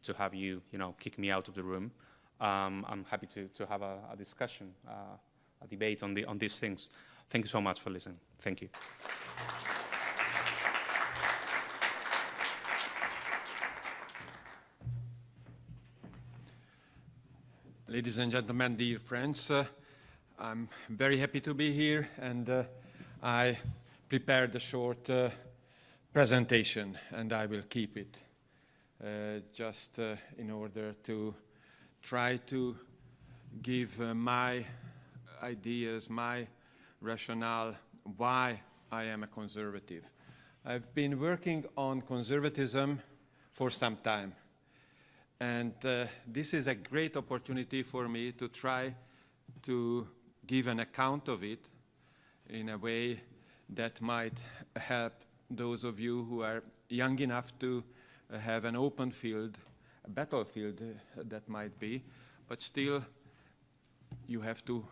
to have you, kick me out of the room. I'm happy to have a discussion, a debate on these things. Thank you so much for listening. Thank you. Ladies and gentlemen, dear friends, I'm very happy to be here, and I prepared a short presentation, and I will keep it just in order to try to give my ideas, my rationale, why I am a conservative. I've been working on conservatism for some time, and this is a great opportunity for me to try to give an account of it in a way that might help those of you who are young enough to have an open field, a battlefield that might be, but still you have to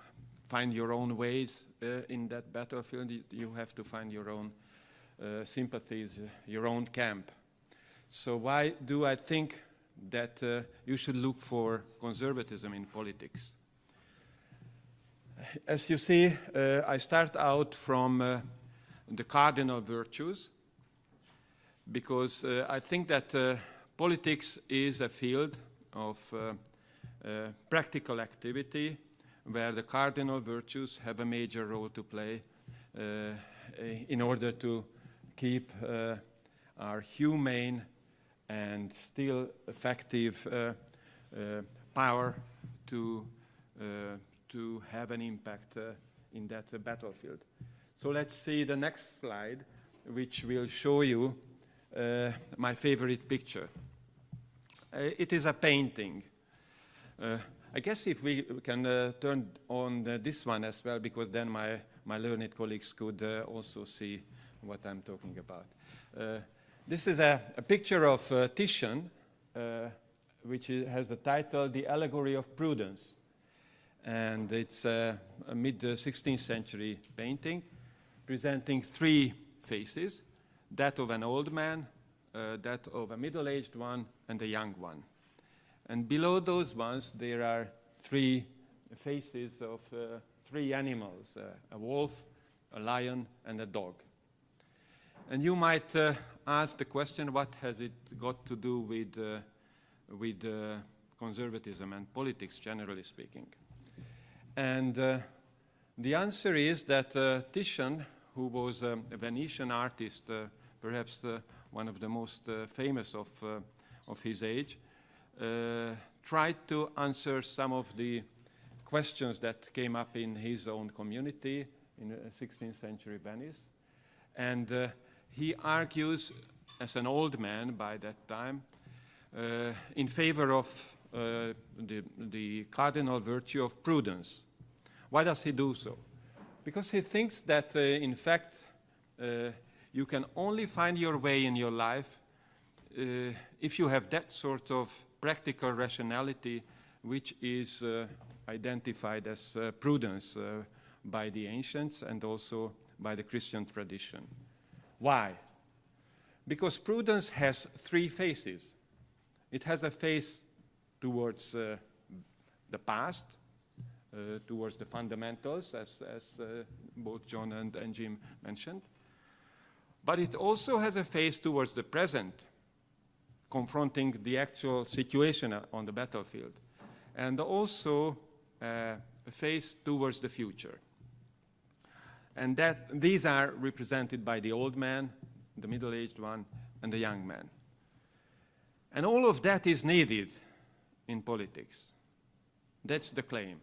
find your own ways in that battlefield. You have to find your own sympathies, your own camp. So why do I think that you should look for conservatism in politics? As you see, I start out from the cardinal virtues, because I think that politics is a field of practical activity where the cardinal virtues have a major role to play in order to keep our humane and still effective power to have an impact in that battlefield. So let's see the next slide, which will show you my favorite picture. It is a painting. I guess if we can turn on this one as well, because then my learned colleagues could also see what I'm talking about. This is a picture of Titian, which has the title, The Allegory of Prudence. And it's a mid-16th century painting presenting three faces, that of an old man, that of a middle-aged one, and a young one. And below those ones, there are three faces of three animals, a wolf, a lion, and a dog. And you might ask the question, what has it got to do with conservatism and politics, generally speaking? And the answer is that Titian, who was a Venetian artist, perhaps one of the most famous of his age, tried to answer some of the questions that came up in his own community in 16th century Venice. And he argues, as an old man by that time, in favor of the cardinal virtue of prudence. Why does he do so? Because he thinks that, in fact, you can only find your way in your life if you have that sort of practical rationality, which is identified as prudence by the ancients and also by the Christian tradition. Why? Because prudence has three faces. It has a face towards the past, towards the fundamentals, as both John and Jim mentioned. But it also has a face towards the present, confronting the actual situation on the battlefield, and also a face towards the future. And these are represented by the old man, the middle-aged one, and the young man. And all of that is needed in politics. That's the claim.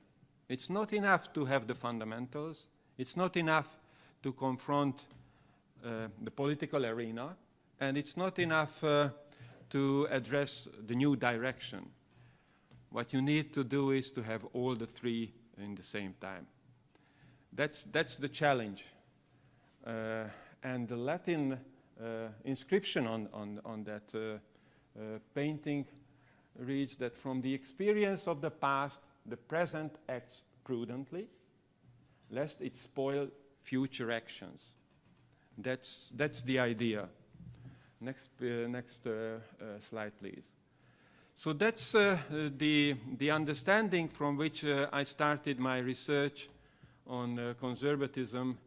It's not enough to have the fundamentals. It's not enough to confront the political arena. And it's not enough to address the new direction. What you need to do is to have all the three in the same time. That's the challenge. And the Latin inscription on that painting reads that from the experience of the past, the present acts prudently, lest it spoil future actions. That's the idea. Next slide, please. So that's the understanding from which I started my research on conservatism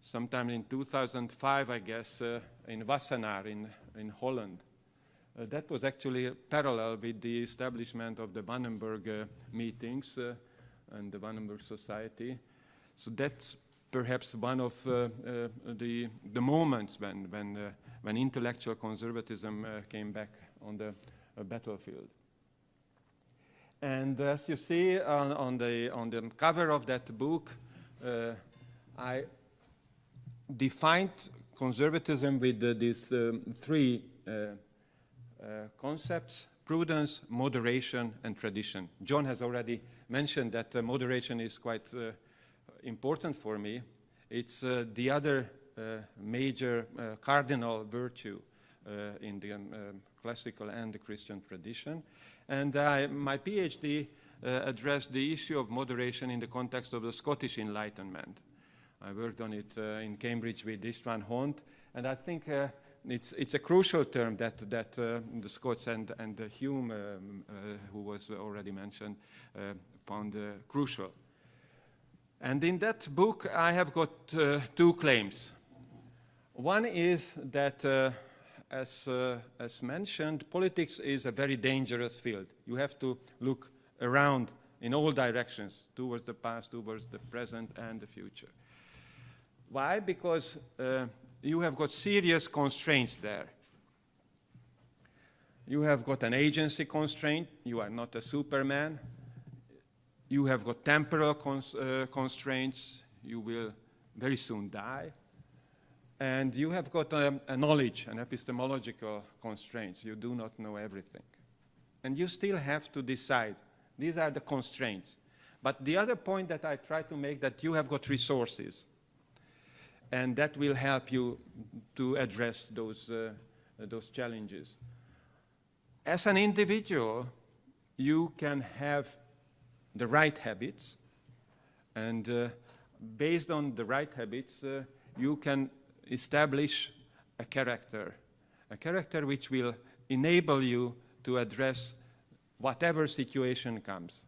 sometime in 2005, I guess, in Wassenaar in Holland. That was actually parallel with the establishment of the Wannenberg meetings and the Wannenberg Society. So that's perhaps one of the moments when intellectual conservatism came back on the battlefield. And as you see on the cover of that book, I defined conservatism with these three concepts: prudence, moderation, and tradition. John has already mentioned that moderation is quite important for me. It's the other major cardinal virtue in the classical and the Christian tradition. And my PhD addressed the issue of moderation in the context of the Scottish Enlightenment. I worked on it in Cambridge with Istvan Hont, and I think it's a crucial term that the Scots and Hume, who was already mentioned, found crucial. And in that book, I have got two claims. One is that, as mentioned, politics is a very dangerous field. You have to look around in all directions, towards the past, towards the present, and the future. Why? Because you have got serious constraints there. You have got an agency constraint. You are not a Superman. You have got temporal constraints. You will very soon die. And you have got a knowledge and epistemological constraints. You do not know everything. And you still have to decide. These are the constraints. But the other point that I try to make, that you have got resources. And that will help you to address those challenges. As an individual, you can have the right habits, and based on the right habits, you can establish a character which will enable you to address whatever situation comes.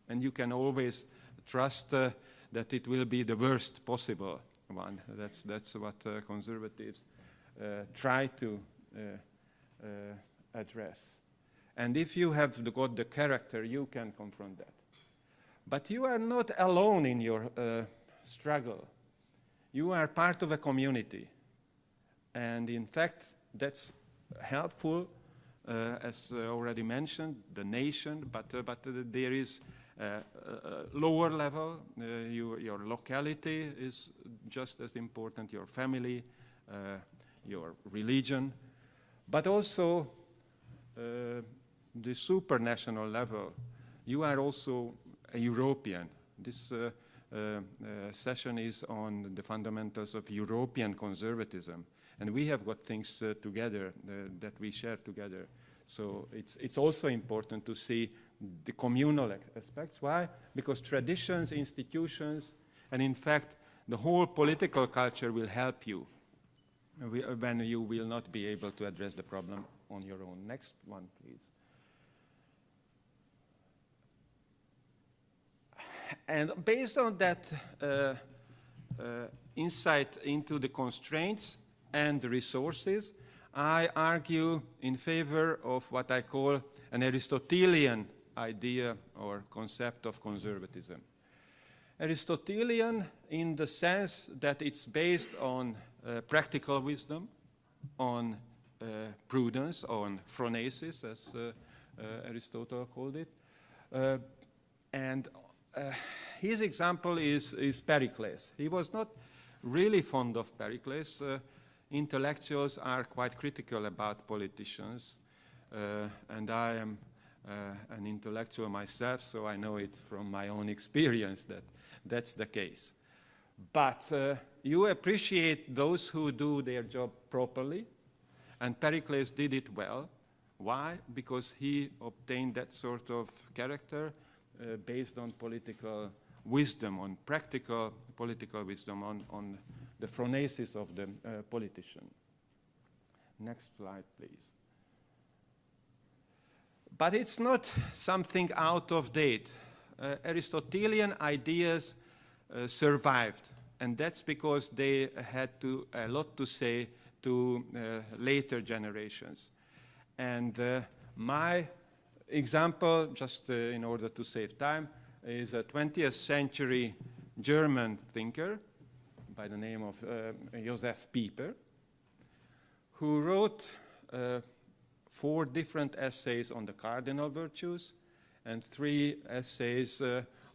And you can always trust that it will be the worst possible one. That's what conservatives try to address. And if you have got the character, you can confront that. But you are not alone in your struggle. You are part of a community. And in fact, that's helpful, as already mentioned, the nation, but there is a lower level. Your locality is just as important, your family, your religion, but also the supranational level. You are also a European. This session is on the fundamentals of European conservatism. And we have got things together that we share together. So it's also important to see the communal aspects. Why? Because traditions, institutions, and in fact, the whole political culture will help you when you will not be able to address the problem on your own. Next one, please. And based on that insight into the constraints and the resources, I argue in favor of what I call an Aristotelian idea or concept of conservatism. Aristotelian in the sense that it's based on practical wisdom, on prudence, on phronesis, as Aristotle called it. And his example is Pericles. He was not really fond of Pericles. Intellectuals are quite critical about politicians, and I am an intellectual myself, so I know it from my own experience that that's the case. But you appreciate those who do their job properly, and Pericles did it well. Why? Because he obtained that sort of character based on political wisdom, on practical political wisdom, on the phronesis of the politician. Next slide, please. But it's not something out of date. Aristotelian ideas survived, and that's because they had a lot to say to later generations. And my example, just in order to save time, is a 20th century German thinker by the name of Joseph Pieper, who wrote 4 different essays on the cardinal virtues and 3 essays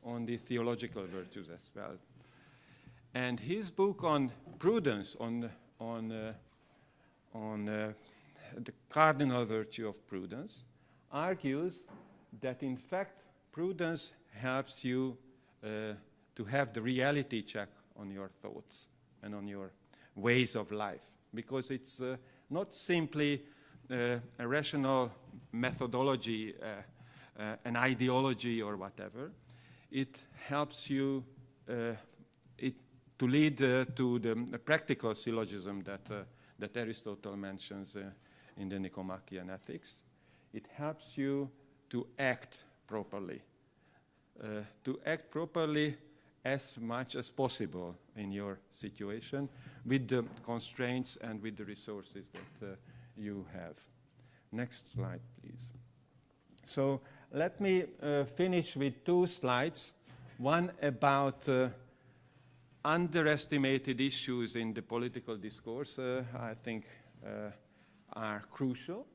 on the theological virtues as well. And his book on prudence, on the cardinal virtue of prudence, argues that in fact prudence helps you to have the reality check on your thoughts and on your ways of life, because it's not simply a rational methodology, an ideology or whatever. It helps you to lead to the practical syllogism that Aristotle mentions in the Nicomachean Ethics. It helps you to act properly as much as possible in your situation with the constraints and with the resources that you have. Next slide, please. So let me finish with 2 slides, one about underestimated issues in the political discourse, I think are crucial.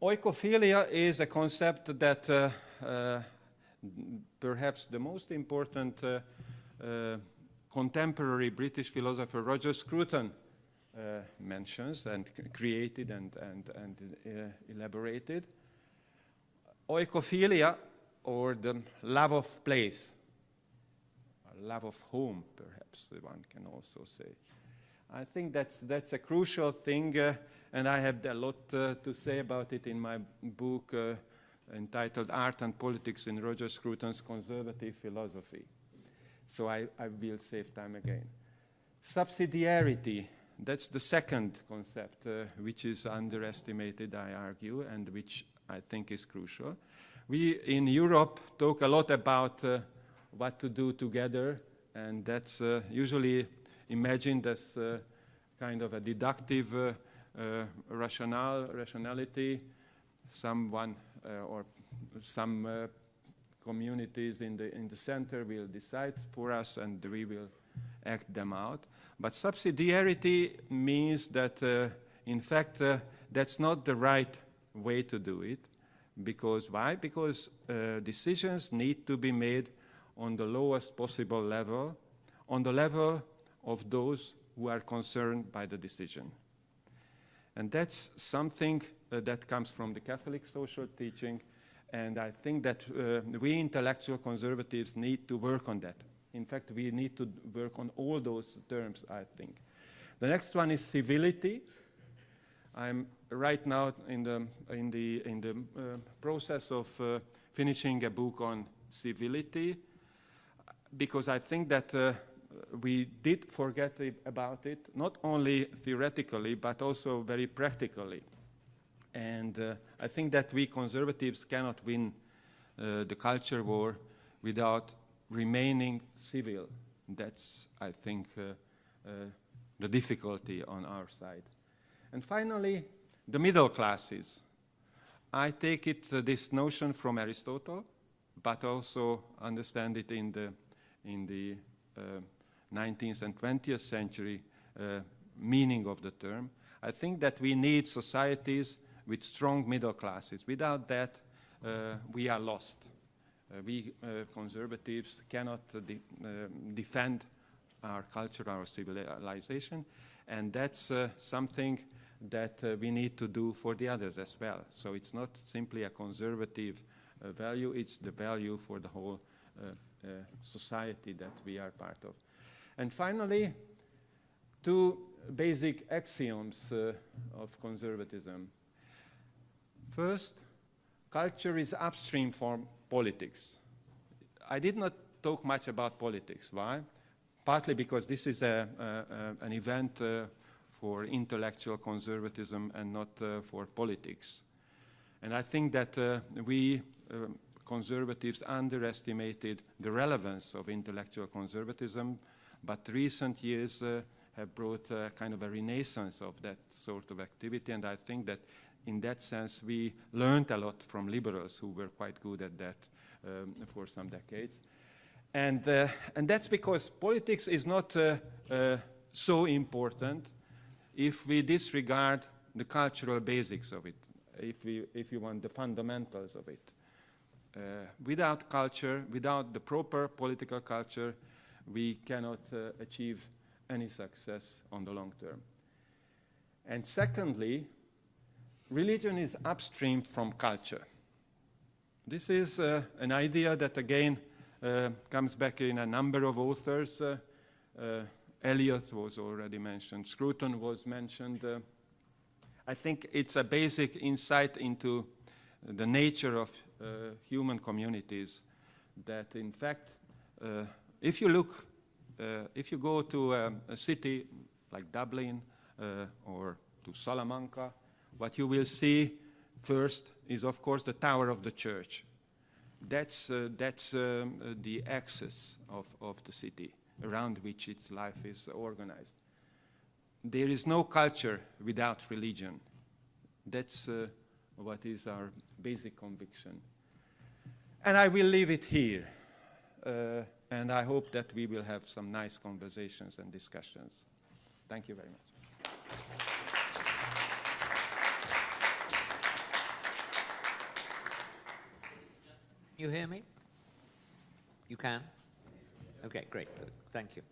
Oikophilia is a concept that perhaps the most important contemporary British philosopher Roger Scruton mentions and created and elaborated. Oikophilia, or the love of place, or love of home, perhaps one can also say. I think that's a crucial thing, and I have a lot to say about it in my book entitled Art and Politics in Roger Scruton's Conservative Philosophy. So I will save time again. Subsidiarity, that's the second concept, which is underestimated, I argue, and which I think is crucial. We in Europe talk a lot about what to do together, and that's usually imagined as kind of a deductive rationality. Someone or some communities in the center will decide for us, and we will act them out. But subsidiarity means that, in fact, that's not the right way to do it. Because why? Because decisions need to be made on the lowest possible level, on the level of those who are concerned by the decision. And that's something that comes from the Catholic social teaching, and I think that we intellectual conservatives need to work on that. In fact, we need to work on all those terms, I think. The next one is civility. I'm right now in the process of finishing a book on civility, because I think that we did forget about it, not only theoretically, but also very practically. And I think that we conservatives cannot win the culture war without remaining civil. That's, I think, the difficulty on our side. And finally, the middle classes. I take it, this notion from Aristotle, but also understand it in the 19th and 20th century meaning of the term. I think that we need societies with strong middle classes. Without that, we are lost. We conservatives cannot defend our culture, our civilization, and that's something that we need to do for the others as well. So it's not simply a conservative value, it's the value for the whole society that we are part of. And finally, two basic axioms of conservatism. First, culture is upstream from politics. I did not talk much about politics. Why? Partly because this is an event for intellectual conservatism and not for politics. And I think that we conservatives underestimated the relevance of intellectual conservatism, but recent years have brought kind of a renaissance of that sort of activity, and I think that in that sense we learned a lot from liberals who were quite good at that for some decades. And that's because politics is not so important if we disregard the cultural basics of it, if you want the fundamentals of it. Without culture, without the proper political culture, we cannot achieve any success on the long term. And secondly, religion is upstream from culture. This is an idea that again comes back in a number of authors. Eliot was already mentioned, Scruton was mentioned. I think it's a basic insight into the nature of human communities that in fact, if you go to a city like Dublin or to Salamanca, what you will see first is of course the tower of the church. That's the axis of the city around which its life is organized. There is no culture without religion. That's what is our basic conviction. And I will leave it here. And I hope that we will have some nice conversations and discussions. Thank you very much. You hear me? You can? Okay, great. Thank you.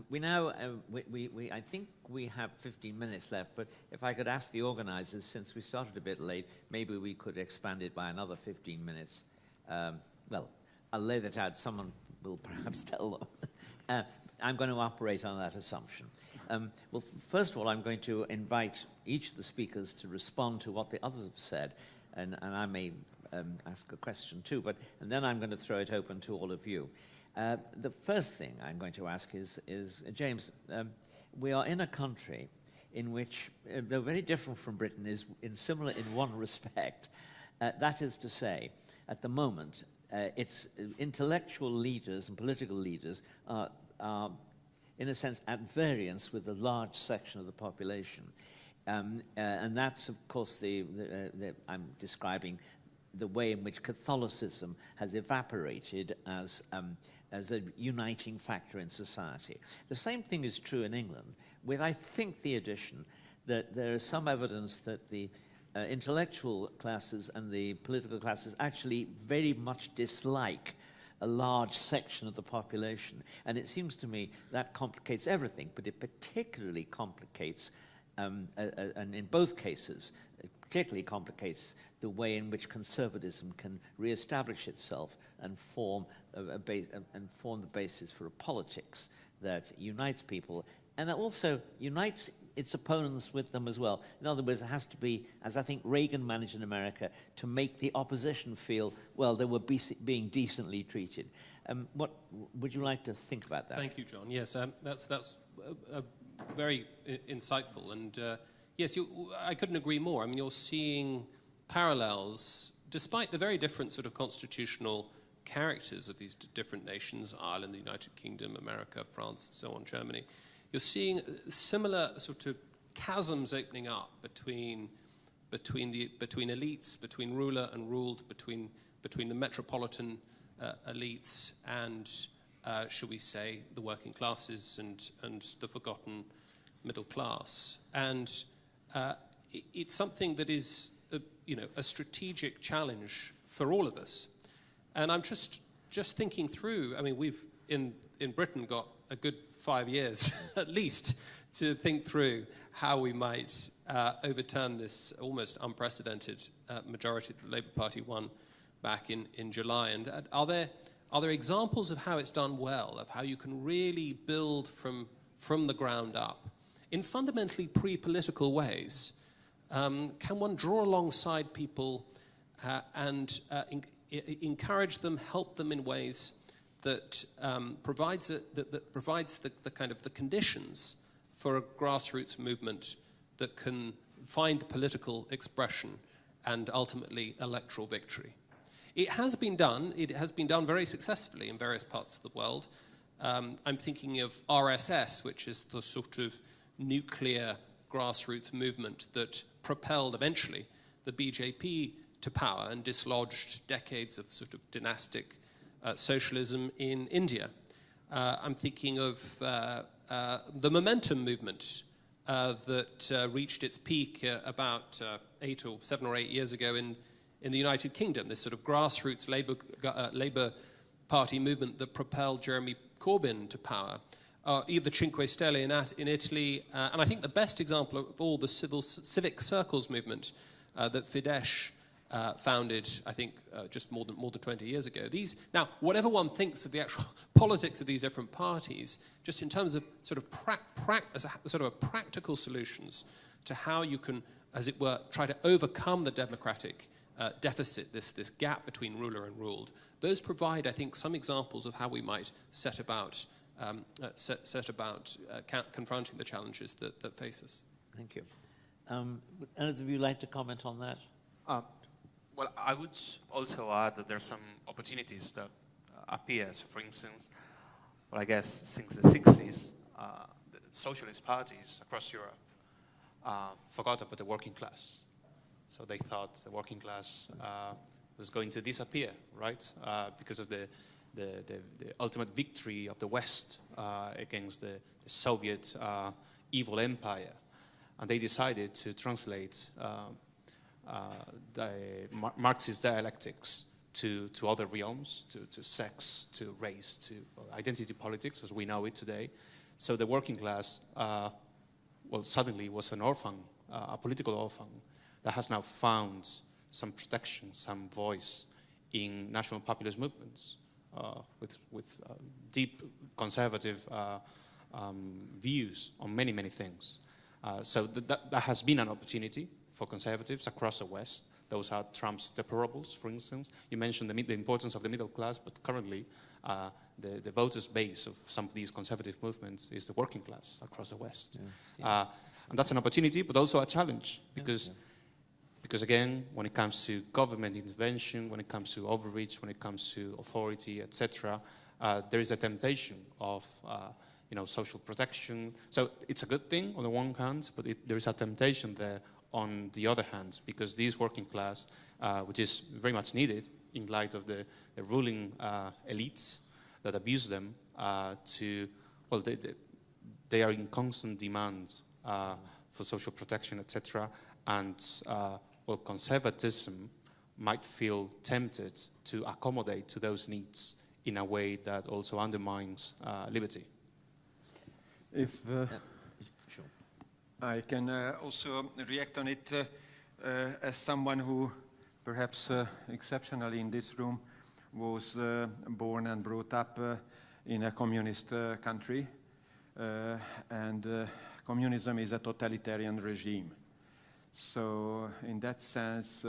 We now, I think we have 15 minutes left, but if I could ask the organizers, since we started a bit late, maybe we could expand it by another 15 minutes. Well, I'll lay that out. Someone will perhaps tell them. I'm going to operate on that assumption. Well, first of all, I'm going to invite each of the speakers to respond to what the others have said, and I may ask a question too, and then I'm going to throw it open to all of you. The first thing I'm going to ask is James, we are in a country in which, though very different from Britain, is similar in one respect. That is to say, at the moment, its intellectual leaders and political leaders are, in a sense, at variance with a large section of the population. And that's, of course, I'm describing the way in which Catholicism has evaporated as a uniting factor in society. The same thing is true in England, with, I think, the addition that there is some evidence that the intellectual classes and the political classes actually very much dislike a large section of the population. And it seems to me that complicates everything, but it particularly complicates, and in both cases, it particularly complicates the way in which conservatism can reestablish itself and form the basis for a politics that unites people and that also unites its opponents with them as well. In other words, it has to be, as I think Reagan managed in America, to make the opposition feel, well, they were being decently treated. What would you like to think about that? Thank you, John. Yes, that's very insightful. And yes, I couldn't agree more. I mean, you're seeing parallels, despite the very different sort of constitutional characters of these different nations, Ireland, the United Kingdom, America, France, so on, Germany. You're seeing similar sort of chasms opening up between elites, between ruler and ruled, between the metropolitan elites and, shall we say, the working classes and the forgotten middle class. And it's something that is, a strategic challenge for all of us. And I'm just thinking through. I mean, we've in Britain got a good 5 years at least to think through how we might overturn this almost unprecedented majority that the Labour Party won back in July. And are there examples of how it's done well, of how you can really build from the ground up in fundamentally pre-political ways? Can one draw alongside people and encourage them, help them in ways that provides the kind of the conditions for a grassroots movement that can find political expression and ultimately electoral victory? It has been done. It has been done very successfully in various parts of the world. I'm thinking of RSS, which is the sort of nuclear grassroots movement that propelled eventually the BJP to power and dislodged decades of sort of dynastic socialism in India. I'm thinking of the Momentum movement that reached its peak about 7 or 8 years ago in the United Kingdom, this sort of grassroots Labour Party movement that propelled Jeremy Corbyn to power. Even the Cinque Stelle in Italy, and I think the best example of all, the civic circles movement that Fidesz founded, I think, just more than 20 years ago. Now, whatever one thinks of the actual politics of these different parties, just in terms of sort of practical solutions to how you can, as it were, try to overcome the democratic deficit, this gap between ruler and ruled, those provide, I think, some examples of how we might set about confronting the challenges that face us. Thank you. Any of you like to comment on that? Well, I would also add that there are some opportunities that appear. So, for instance, well, I guess since the 60s, the socialist parties across Europe forgot about the working class. So they thought the working class was going to disappear, right? Because of the ultimate victory of the West against the Soviet evil empire. And they decided to translate the Marxist dialectics to other realms, to sex, to race, to identity politics as we know it today. So the working class, suddenly was an orphan, a political orphan, that has now found some protection, some voice in national populist movements with deep conservative views on many, many things. So that has been an opportunity for conservatives across the West. Those are Trump's deplorables, for instance. You mentioned the importance of the middle class, but currently the voters' base of some of these conservative movements is the working class across the West. Yes. And that's an opportunity, but also a challenge, because again, when it comes to government intervention, when it comes to overreach, when it comes to authority, etc., there is a temptation of social protection. So it's a good thing on the one hand, but there is a temptation there on the other hand, because these working class, which is very much needed in light of the ruling elites that abuse them, they are in constant demand for social protection, etc. And conservatism might feel tempted to accommodate to those needs in a way that also undermines liberty. If Sure. I can also react on it as someone who, perhaps exceptionally in this room, was born and brought up in a communist country, and communism is a totalitarian regime. So in that sense,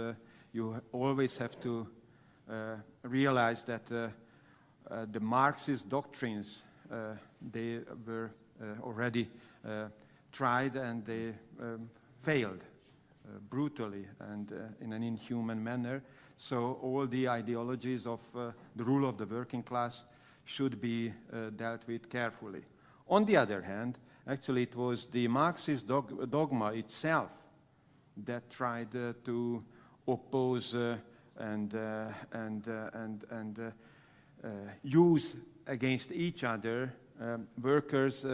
you always have to realize that the Marxist doctrines, they were already tried, and they failed brutally and in an inhuman manner. So all the ideologies of the rule of the working class should be dealt with carefully. On the other hand, actually it was the Marxist dogma itself that tried to oppose and use against each other workers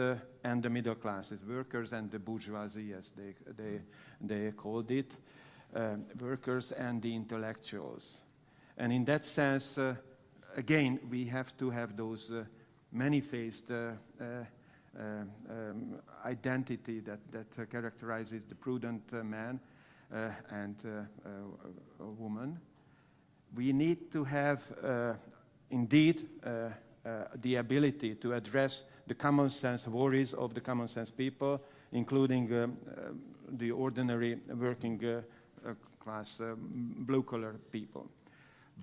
and the middle classes, workers and the bourgeoisie, as they called it, workers and the intellectuals. And in that sense, again, we have to have those many-faced identity that characterizes the prudent man and a woman. We need to have, indeed, the ability to address the common sense worries of the common sense people, including the ordinary working class, blue-collar people.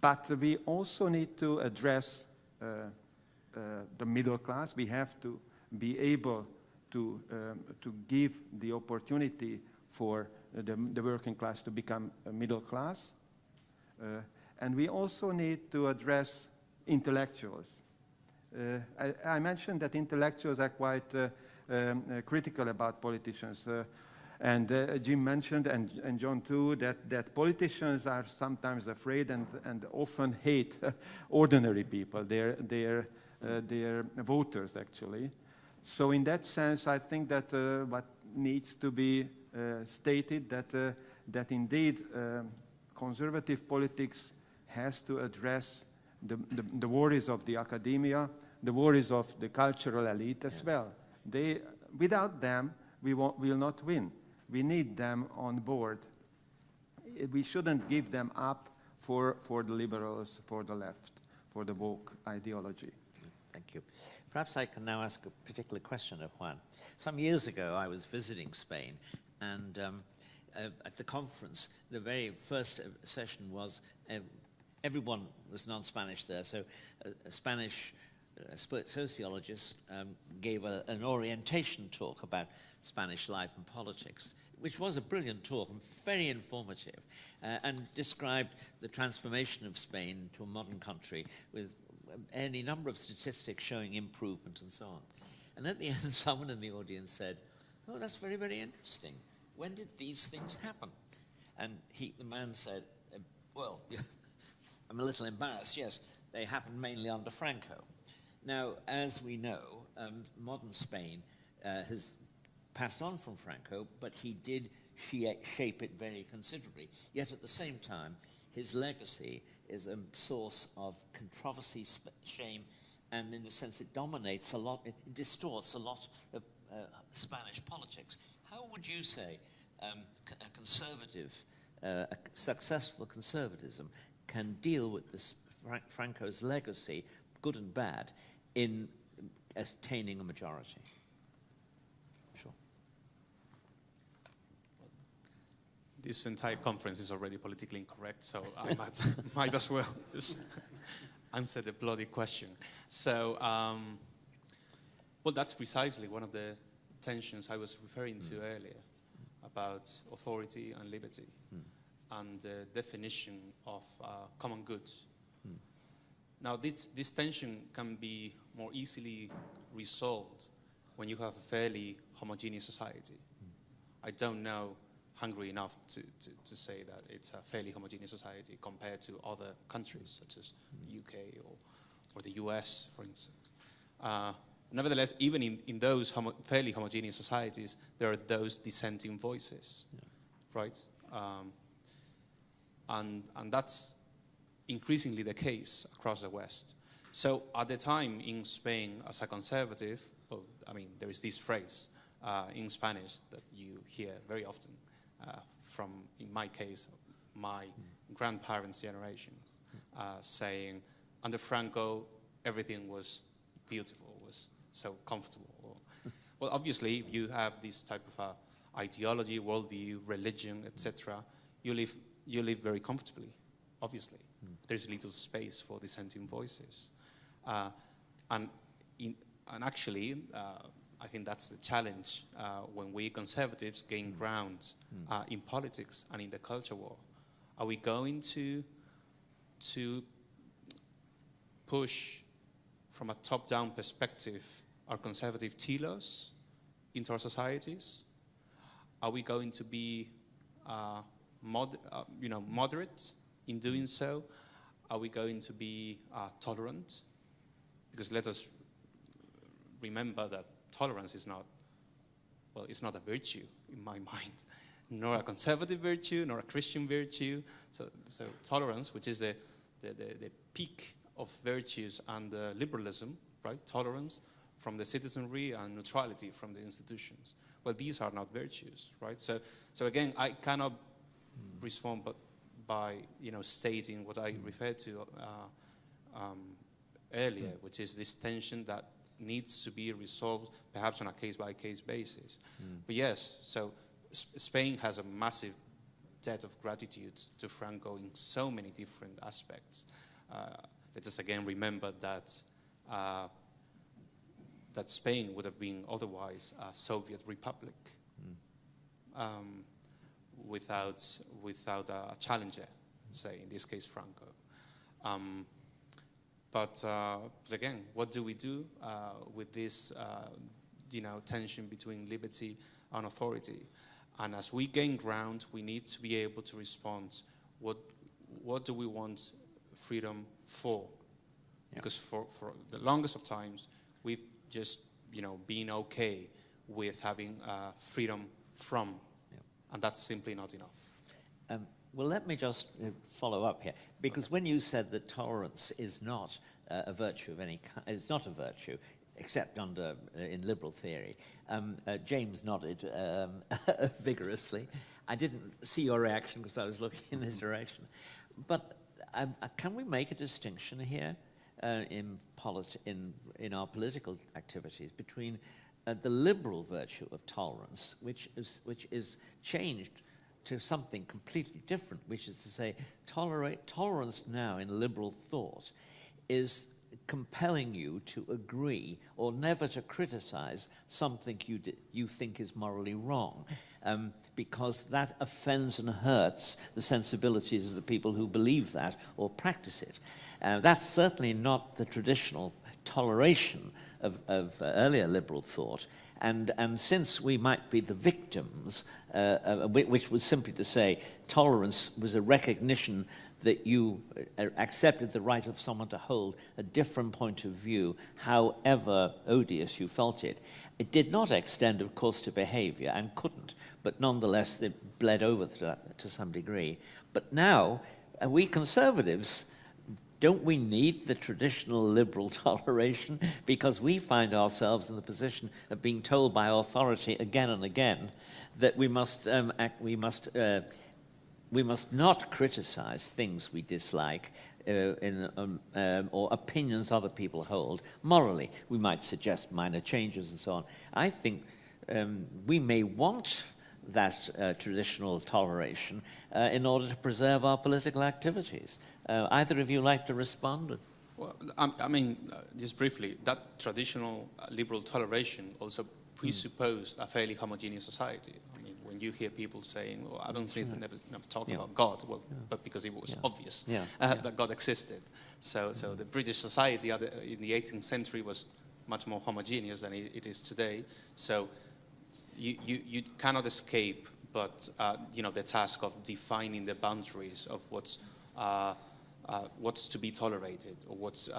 But we also need to address the middle class. We have to be able to give the opportunity for the working class to become a middle class. And we also need to address intellectuals. I mentioned that intellectuals are quite critical about politicians. And Jim mentioned, and John too, that politicians are sometimes afraid and often hate ordinary people, their voters, actually. So in that sense, I think that what needs to be stated, that indeed conservative politics has to address the worries of the academia, the worries of the cultural elite as well. Without them, we will not win. We need them on board. We shouldn't give them up for the liberals, for the left, for the woke ideology. Thank you. Perhaps I can now ask a particular question of Juan. Some years ago, I was visiting Spain, and at the conference, the very first session was everyone was non-Spanish there, so a Spanish sociologist gave an orientation talk about Spanish life and politics, which was a brilliant talk and very informative, and described the transformation of Spain to a modern country with any number of statistics showing improvement and so on. And at the end, someone in the audience said, "Oh, that's very, very interesting. When did these things happen?" And the man said, "Well, I'm a little embarrassed. Yes, they happened mainly under Franco." Now, as we know, modern Spain has passed on from Franco, but he did shape it very considerably. Yet at the same time, his legacy is a source of controversy, shame, and in a sense it dominates a lot, it distorts a lot of Spanish politics. How would you say a conservative, a successful conservatism can deal with this Franco's legacy, good and bad, in attaining a majority? Sure. This entire conference is already politically incorrect, so I might as well just answer the bloody question. So, well, that's precisely one of the tensions I was referring to earlier about authority and liberty and the definition of common goods. Now, this tension can be more easily resolved when you have a fairly homogeneous society. I don't know Hungary enough to say that it's a fairly homogeneous society compared to other countries, such as the UK or the US, for instance. Nevertheless, even in those fairly homogeneous societies, there are those dissenting voices, right? And that's increasingly the case across the West. So at the time in Spain, as a conservative, well, I mean, there is this phrase in Spanish that you hear very often from, in my case, my grandparents' generations, saying, under Franco, everything was beautiful, was so comfortable. Well, obviously, if you have this type of ideology, worldview, religion, etc., you live very comfortably, obviously. There's little space for dissenting voices. And actually, I think that's the challenge when we conservatives gain ground in politics and in the culture war. Are we going to push from a top-down perspective our conservative telos into our societies? Are we going to be moderate in doing so? Are we going to be tolerant? Because let us remember that tolerance is not, well, it's not a virtue in my mind, nor a conservative virtue, nor a Christian virtue. So tolerance, which is the peak of virtues and liberalism, right? Tolerance from the citizenry and neutrality from the institutions. Well, these are not virtues, right? So again, I cannot respond but by stating what I referred to earlier, which is this tension that needs to be resolved perhaps on a case-by-case basis. But yes, so Spain has a massive debt of gratitude to Franco in so many different aspects. Let us again remember that that Spain would have been otherwise a Soviet republic without a challenger, say in this case Franco. But again, what do we do with this tension between liberty and authority? And as we gain ground, we need to be able to respond. What do we want freedom for? Yeah. Because for the longest of times, we've just been okay with having freedom from, and that's simply not enough. Well, let me just follow up here, because when you said that tolerance is not a virtue of any kind, it's not a virtue, except in liberal theory. James nodded vigorously. I didn't see your reaction because I was looking in this direction. But can we make a distinction here in our political activities between the liberal virtue of tolerance, which is changed to something completely different, which is to say tolerance now in liberal thought is compelling you to agree or never to criticize something you think is morally wrong, because that offends and hurts the sensibilities of the people who believe that or practice it. That's certainly not the traditional toleration of earlier liberal thought. And since we might be the victims, which was simply to say tolerance was a recognition that you accepted the right of someone to hold a different point of view, however odious you felt it. It did not extend, of course, to behavior, and couldn't, but nonetheless it bled over to some degree. But now, we conservatives, don't we need the traditional liberal toleration? Because we find ourselves in the position of being told by authority again and again that we must not criticize things we dislike or opinions other people hold morally. We might suggest minor changes and so on. I think we may want that traditional toleration in order to preserve our political activities. Either of you like to respond? Well, I mean, just briefly, that traditional liberal toleration also presupposed a fairly homogeneous society. I mean, when you hear people saying, well, I don't think they never talk about God, well, but because it was obvious that God existed. So the British society in the 18th century was much more homogeneous than it is today. So you cannot escape but the task of defining the boundaries of what's to be tolerated or what's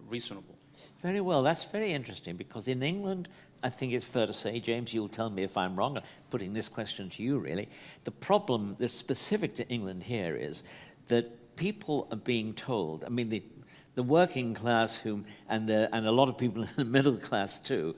reasonable. Very well. That's very interesting, because in England, I think it's fair to say, James, you'll tell me if I'm wrong, putting this question to you really, the problem that's specific to England here is that people are being told, I mean, the working class and a lot of people in the middle class too,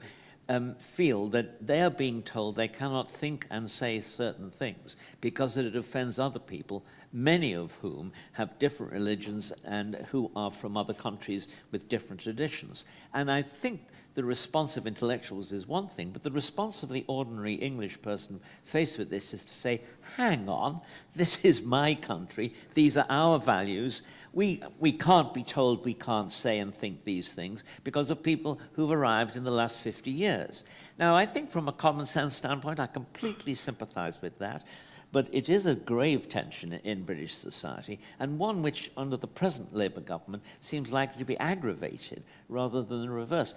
feel that they are being told they cannot think and say certain things because it offends other people, many of whom have different religions and who are from other countries with different traditions. And I think the response of intellectuals is one thing, but the response of the ordinary English person faced with this is to say, hang on, this is my country, these are our values. We can't be told we can't say and think these things because of people who've arrived in the last 50 years. Now, I think from a common sense standpoint, I completely sympathize with that, but it is a grave tension in British society, and one which, under the present Labour government, seems likely to be aggravated rather than the reverse.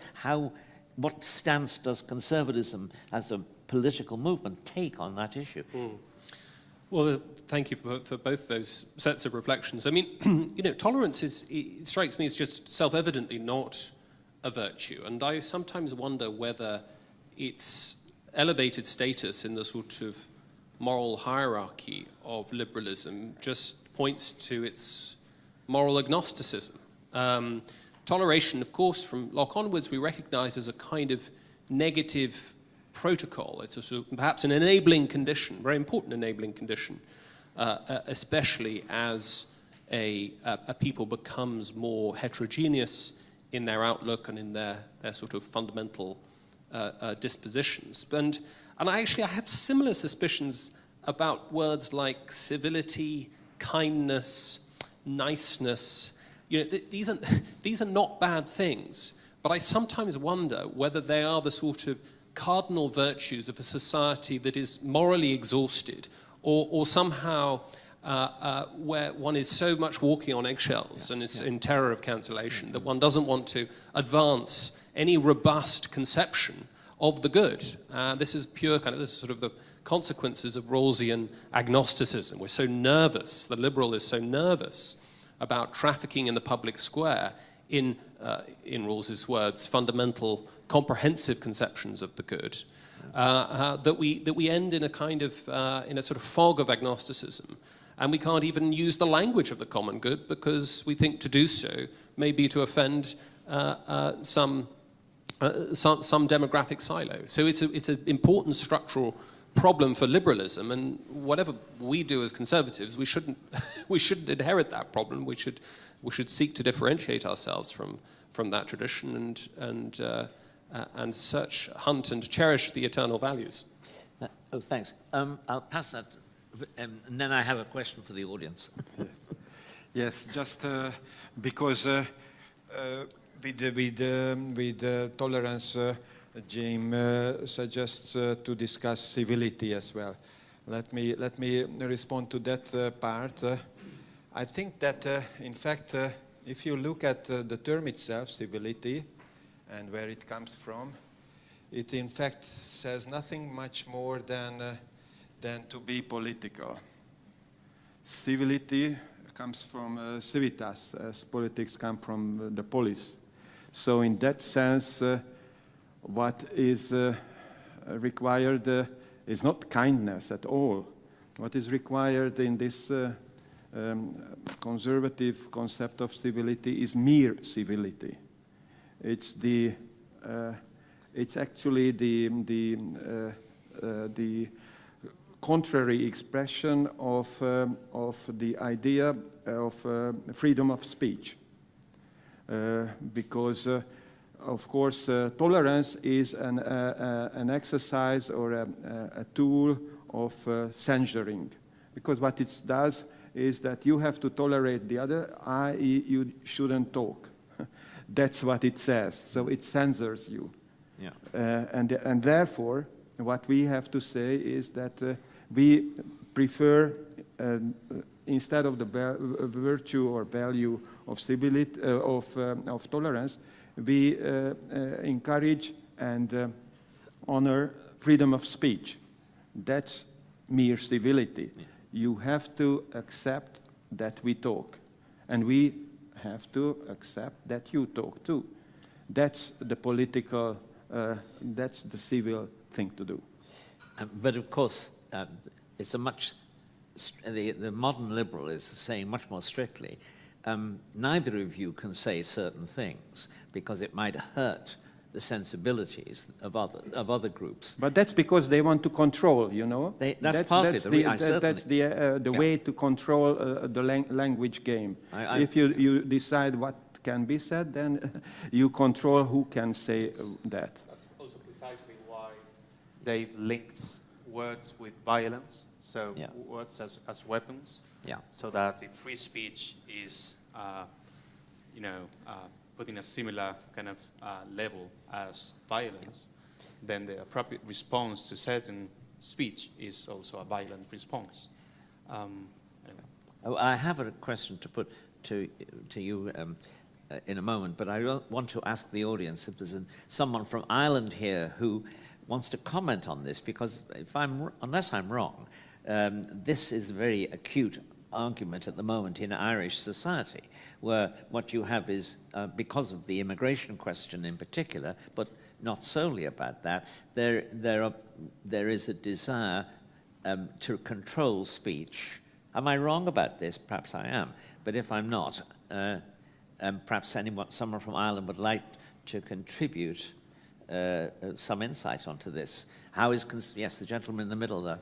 What stance does conservatism as a political movement take on that issue? Well, thank you for both those sets of reflections. I mean, tolerance it strikes me as just self-evidently not a virtue, and I sometimes wonder whether its elevated status in the sort of moral hierarchy of liberalism just points to its moral agnosticism. toleration, of course, from Locke onwards, we recognize as a kind of negative protocol. It's a sort of, perhaps an enabling condition, very important enabling condition, especially as a people becomes more heterogeneous in their outlook and in their sort of fundamental dispositions. And I have similar suspicions about words like civility, kindness, niceness. You know, these are not bad things, but I sometimes wonder whether they are the sort of cardinal virtues of a society that is morally exhausted, or somehow where one is so much walking on eggshells and is in terror of cancellation that one doesn't want to advance any robust conception of the good. This is pure this is sort of the consequences of Rawlsian agnosticism. We're so nervous, the liberal is so nervous about trafficking in the public square in Rawls's words, fundamental, comprehensive conceptions of the good, that we end in a kind of, in a sort of fog of agnosticism. And we can't even use the language of the common good because we think to do so may be to offend some demographic silo. So it's an important structural problem for liberalism, and whatever we do as conservatives, we shouldn't inherit that problem. We should seek to differentiate ourselves from that tradition and search, hunt, and cherish the eternal values. Thanks. I'll pass that, and then I have a question for the audience. Yes, just because with tolerance, James suggests to discuss civility as well. Let me respond to that part. I think that, in fact, if you look at the term itself, civility, and where it comes from, it in fact says nothing much more than to be political. Civility comes from civitas, as politics come from the polis. So in that sense, what is required is not kindness at all. What is required in this conservative concept of civility is mere civility. It's actually the contrary expression of the idea of freedom of speech, because. Of course, tolerance is an exercise or a tool of censoring, because what it does is that you have to tolerate the other, i.e. you shouldn't talk. That's what it says. So it censors you. Yeah. And therefore, what we have to say is that we prefer, instead of the virtue or value of civility, of tolerance, we encourage and honor freedom of speech. That's mere civility. Yeah. You have to accept that we talk, and we have to accept that you talk too. That's the political, that's the civil thing to do. But of course, it's a much, the modern liberal is saying much more strictly, neither of you can say certain things because it might hurt the sensibilities of other groups. But that's because they want to control, you know. That's partly the way to control the language game. If you decide what can be said, then you control who can say that. That's also precisely why they've linked words with violence, so words as weapons, so that if free speech is, put in a similar kind of level as violence, then the appropriate response to certain speech is also a violent response. I have a question to put to you in a moment, but I want to ask the audience if there's someone from Ireland here who wants to comment on this, because unless I'm wrong, this is a very acute argument at the moment in Irish society, where what you have is, because of the immigration question in particular, but not solely about that, there is a desire to control speech. Am I wrong about this? Perhaps I am, but if I'm not, perhaps someone from Ireland would like to contribute some insight onto this. How is, yes, the gentleman in the middle there.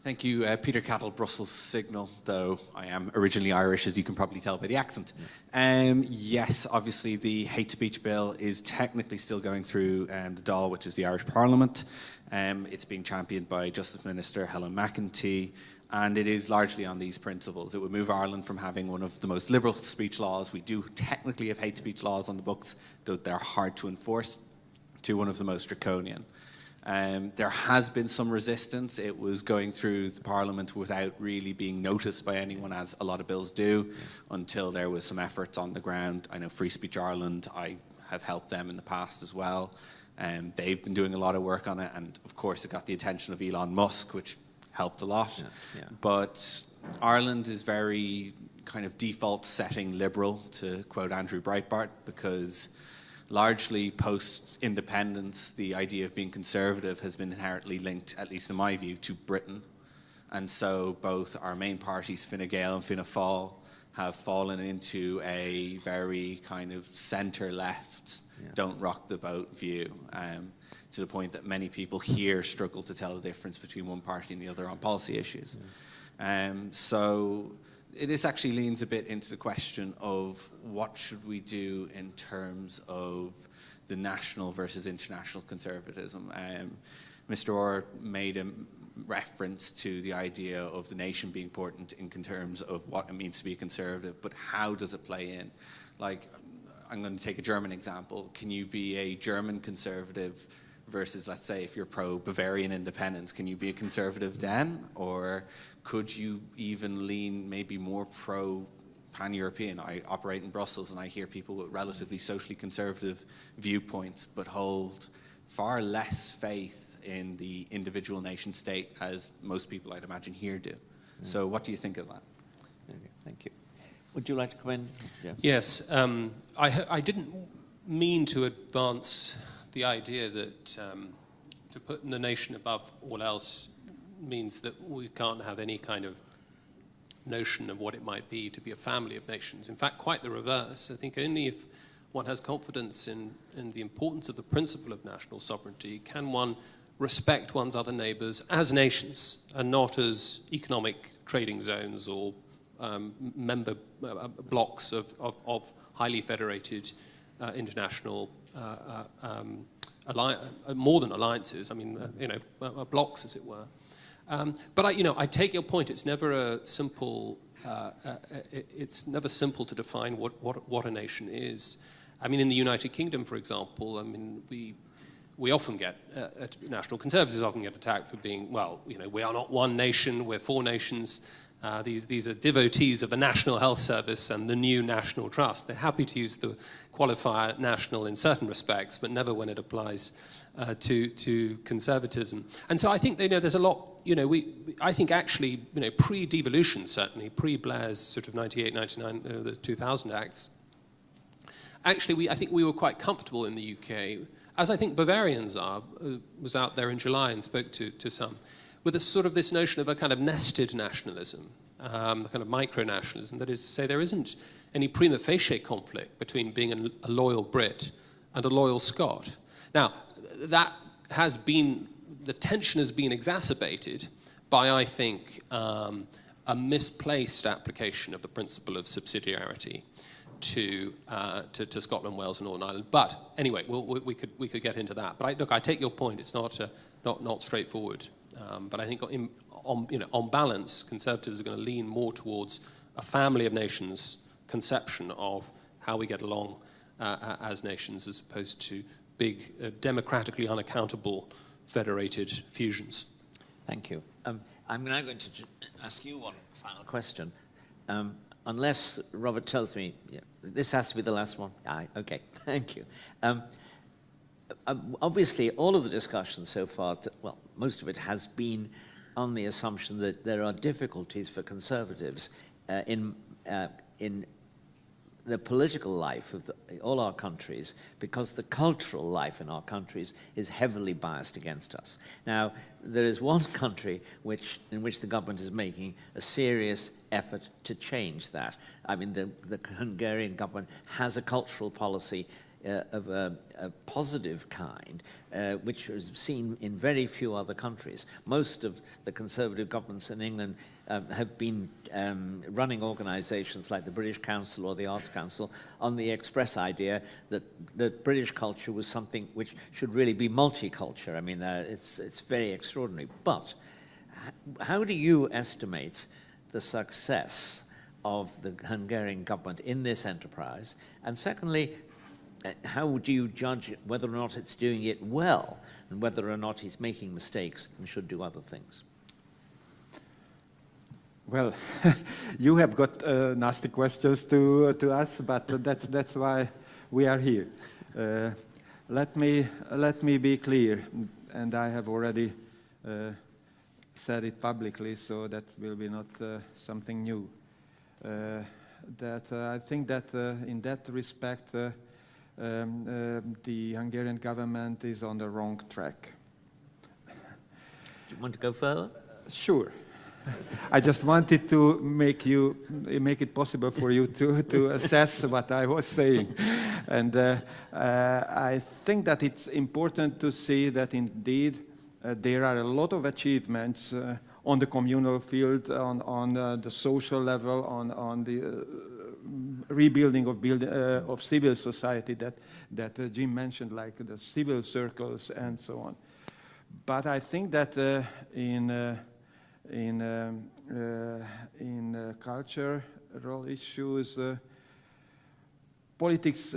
Thank you. Peter Cattle, Brussels Signal, though I am originally Irish, as you can probably tell by the accent. Yes, obviously the hate speech bill is technically still going through the Dáil, which is the Irish Parliament. It's being championed by Justice Minister Helen McEntee, and it is largely on these principles. It would move Ireland from having one of the most liberal speech laws. We do technically have hate speech laws on the books, though they're hard to enforce, to one of the most draconian. There has been some resistance. It was going through the Parliament without really being noticed by anyone, as a lot of bills do, until there was some efforts on the ground. I know Free Speech Ireland, I have helped them in the past as well. They've been doing a lot of work on it, and of course it got the attention of Elon Musk, which helped a lot. But Ireland is very kind of default setting liberal, to quote Andrew Breitbart, because largely post-independence, the idea of being conservative has been inherently linked, at least in my view, to Britain. And so both our main parties, Fine Gael and Fianna Fáil, have fallen into a very kind of centre-left, don't rock the boat view, to the point that many people here struggle to tell the difference between one party and the other on policy issues. So this actually leans a bit into the question of what should we do in terms of the national versus international conservatism. Mr. Orr made a reference to the idea of the nation being important in terms of what it means to be a conservative, but how does it play in? Like, I'm going to take a German example. Can you be a German conservative versus, let's say, if you're pro-Bavarian independence, can you be a conservative then? Or could you even lean maybe more pro-pan-European? I operate in Brussels and I hear people with relatively socially conservative viewpoints but hold far less faith in the individual nation state as most people, I'd imagine, here do. So what do you think of that? Okay, thank you. Would you like to come in? Yes, I didn't mean to advance the idea that to put the nation above all else means that we can't have any kind of notion of what it might be to be a family of nations. In fact, quite the reverse. I think only if one has confidence in the importance of the principle of national sovereignty can one respect one's other neighbours as nations and not as economic trading zones or member blocks of highly federated international more than alliances. I mean, blocks, as it were. But I take your point. It's never a simple. It's never simple to define what a nation is. I mean, in the United Kingdom, for example, I mean, we often get national conservatives often get attacked for being, well, we are not one nation. We're four nations. These are devotees of the National Health Service and the new National Trust. They're happy to use the qualifier national in certain respects, but never when it applies to conservatism. And so I think there's a lot. I think actually pre-devolution, certainly pre-Blair's sort of 98, 99, the 2000 acts. Actually, I think we were quite comfortable in the UK, as I think Bavarians are. Was out there in July and spoke to some, with a sort of this notion of a kind of nested nationalism, a kind of micro-nationalism. That is to say, there isn't any prima facie conflict between being a loyal Brit and a loyal Scot. Now, that has been, the tension has been exacerbated by, I think, a misplaced application of the principle of subsidiarity to Scotland, Wales, and Northern Ireland. But anyway, we could get into that. But I take your point. It's not straightforward. But I think on balance, conservatives are going to lean more towards a family of nations conception of how we get along as nations, as opposed to big, democratically unaccountable federated fusions. Thank you. I'm now going to ask you one final question. Unless Robert tells me, this has to be the last one. Okay, thank you. Obviously, all of the discussion so far, well, most of it has been on the assumption that there are difficulties for conservatives in the political life of all our countries, because the cultural life in our countries is heavily biased against us. Now, there is one country in which the government is making a serious effort to change that. I mean, the Hungarian government has a cultural policy of a positive kind, which is seen in very few other countries. Most of the Conservative governments in England have been running organisations like the British Council or the Arts Council on the express idea that British culture was something which should really be multicultural. I mean, it's very extraordinary. But how do you estimate the success of the Hungarian government in this enterprise? And secondly, how do you judge whether or not it's doing it well and whether or not it's making mistakes and should do other things? Well, you have got nasty questions to us, but that's why we are here. Let me be clear, and I have already said it publicly, so that will be not something new. That I think that in that respect, the Hungarian government is on the wrong track. Do you want to go further? Sure. I just wanted to make it possible for you to assess what I was saying. And I think that it's important to see that indeed there are a lot of achievements on the communal field, on the social level, on the rebuilding of civil society that Jim mentioned, like the civil circles and so on. But I think that in cultural issues, politics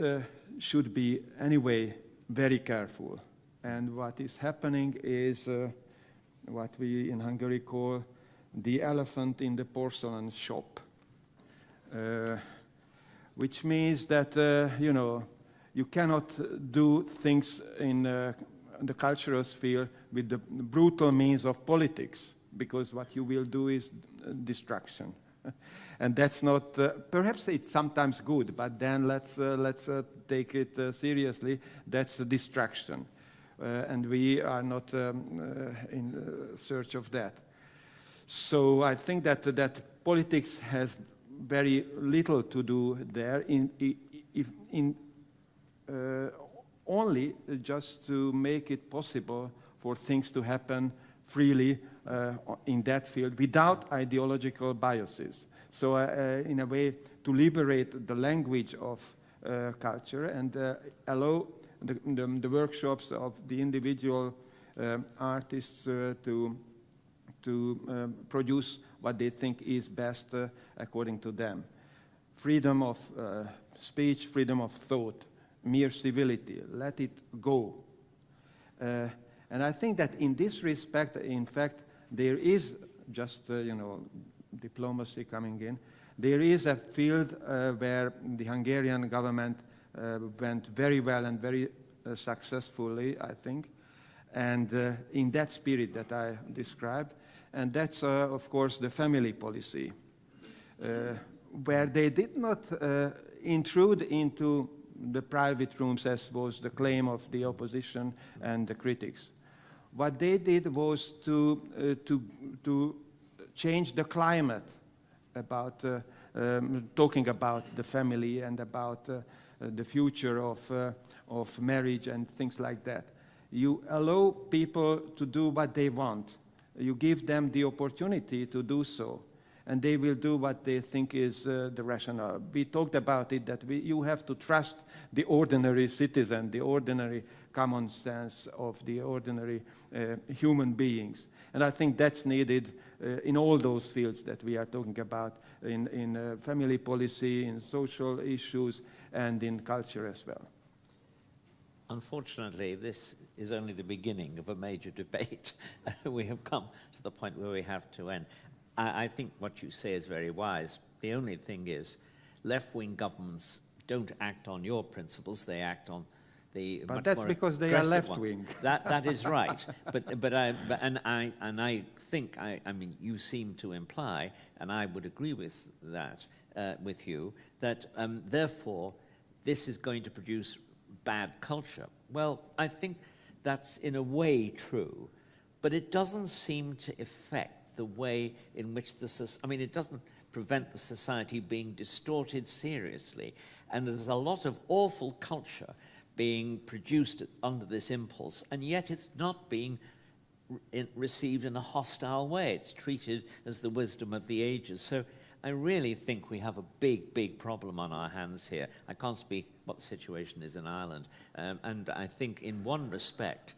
should be anyway very careful. And what is happening is what we in Hungary call the elephant in the porcelain shop, which means that you cannot do things in the cultural sphere with the brutal means of politics, because what you will do is destruction. And that's not, perhaps it's sometimes good, but then let's take it seriously. That's a distraction. And we are not in search of that. So I think that politics has very little to do there, only just to make it possible for things to happen freely in that field without ideological biases. So in a way, to liberate the language of culture and allow the workshops of the individual artists to produce what they think is best according to them. Freedom of speech, freedom of thought, mere civility, let it go. And I think that in this respect, in fact, there is just, diplomacy coming in. There is a field where the Hungarian government went very well and very successfully, I think, and in that spirit that I described. And that's, of course, the family policy, where they did not intrude into the private rooms, as was the claim of the opposition and the critics. What they did was to change the climate about talking about the family and about the future of marriage and things like that. You allow people to do what they want. You give them the opportunity to do so, and they will do what they think is the rationale. We talked about it, that you have to trust the ordinary citizen, the ordinary common sense of the ordinary human beings. And I think that's needed in all those fields that we are talking about, in family policy, in social issues, and in culture as well. Unfortunately, this is only the beginning of a major debate. We have come to the point where we have to end. I think what you say is very wise. The only thing is, left-wing governments don't act on your principles, they act on the but that's because they are left-wing. That is right. I think, I mean, you seem to imply, and I would agree with that, with you, that therefore this is going to produce bad culture. Well, I think that's in a way true, but it doesn't seem to affect the way in which it doesn't prevent the society being distorted seriously. And there's a lot of awful culture being produced under this impulse, and yet it's not being received in a hostile way. It's treated as the wisdom of the ages. So I really think we have a big, big problem on our hands here. I can't speak what the situation is in Ireland. And I think in one respect,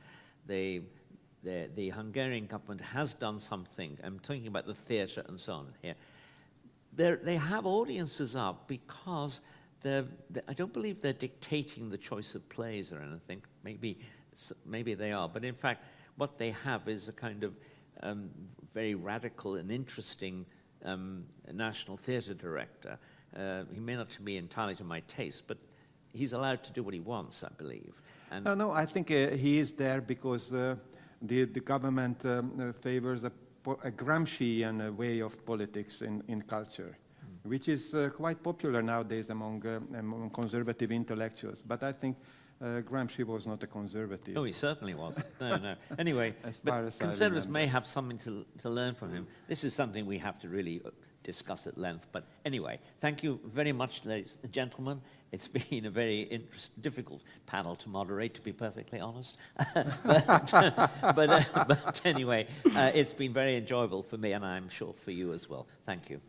the Hungarian government has done something. I'm talking about the theatre and so on here. They have audiences up because I don't believe they're dictating the choice of plays or anything. Maybe they are. But in fact, what they have is a kind of very radical and interesting national theatre director. He may not be entirely to my taste, but he's allowed to do what he wants, I believe. And No, I think he is there because the government favors a Gramscian way of politics in culture, which is quite popular nowadays among conservative intellectuals. But I think Gramsci was not a conservative. Oh, he certainly wasn't. No. Anyway, but conservatives may have something to learn from him. This is something we have to really discuss at length. But anyway, thank you very much, ladies and gentlemen. It's been a very difficult panel to moderate, to be perfectly honest. but anyway, it's been very enjoyable for me, and I'm sure for you as well. Thank you.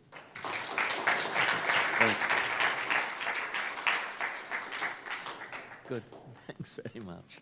Good. Thanks very much.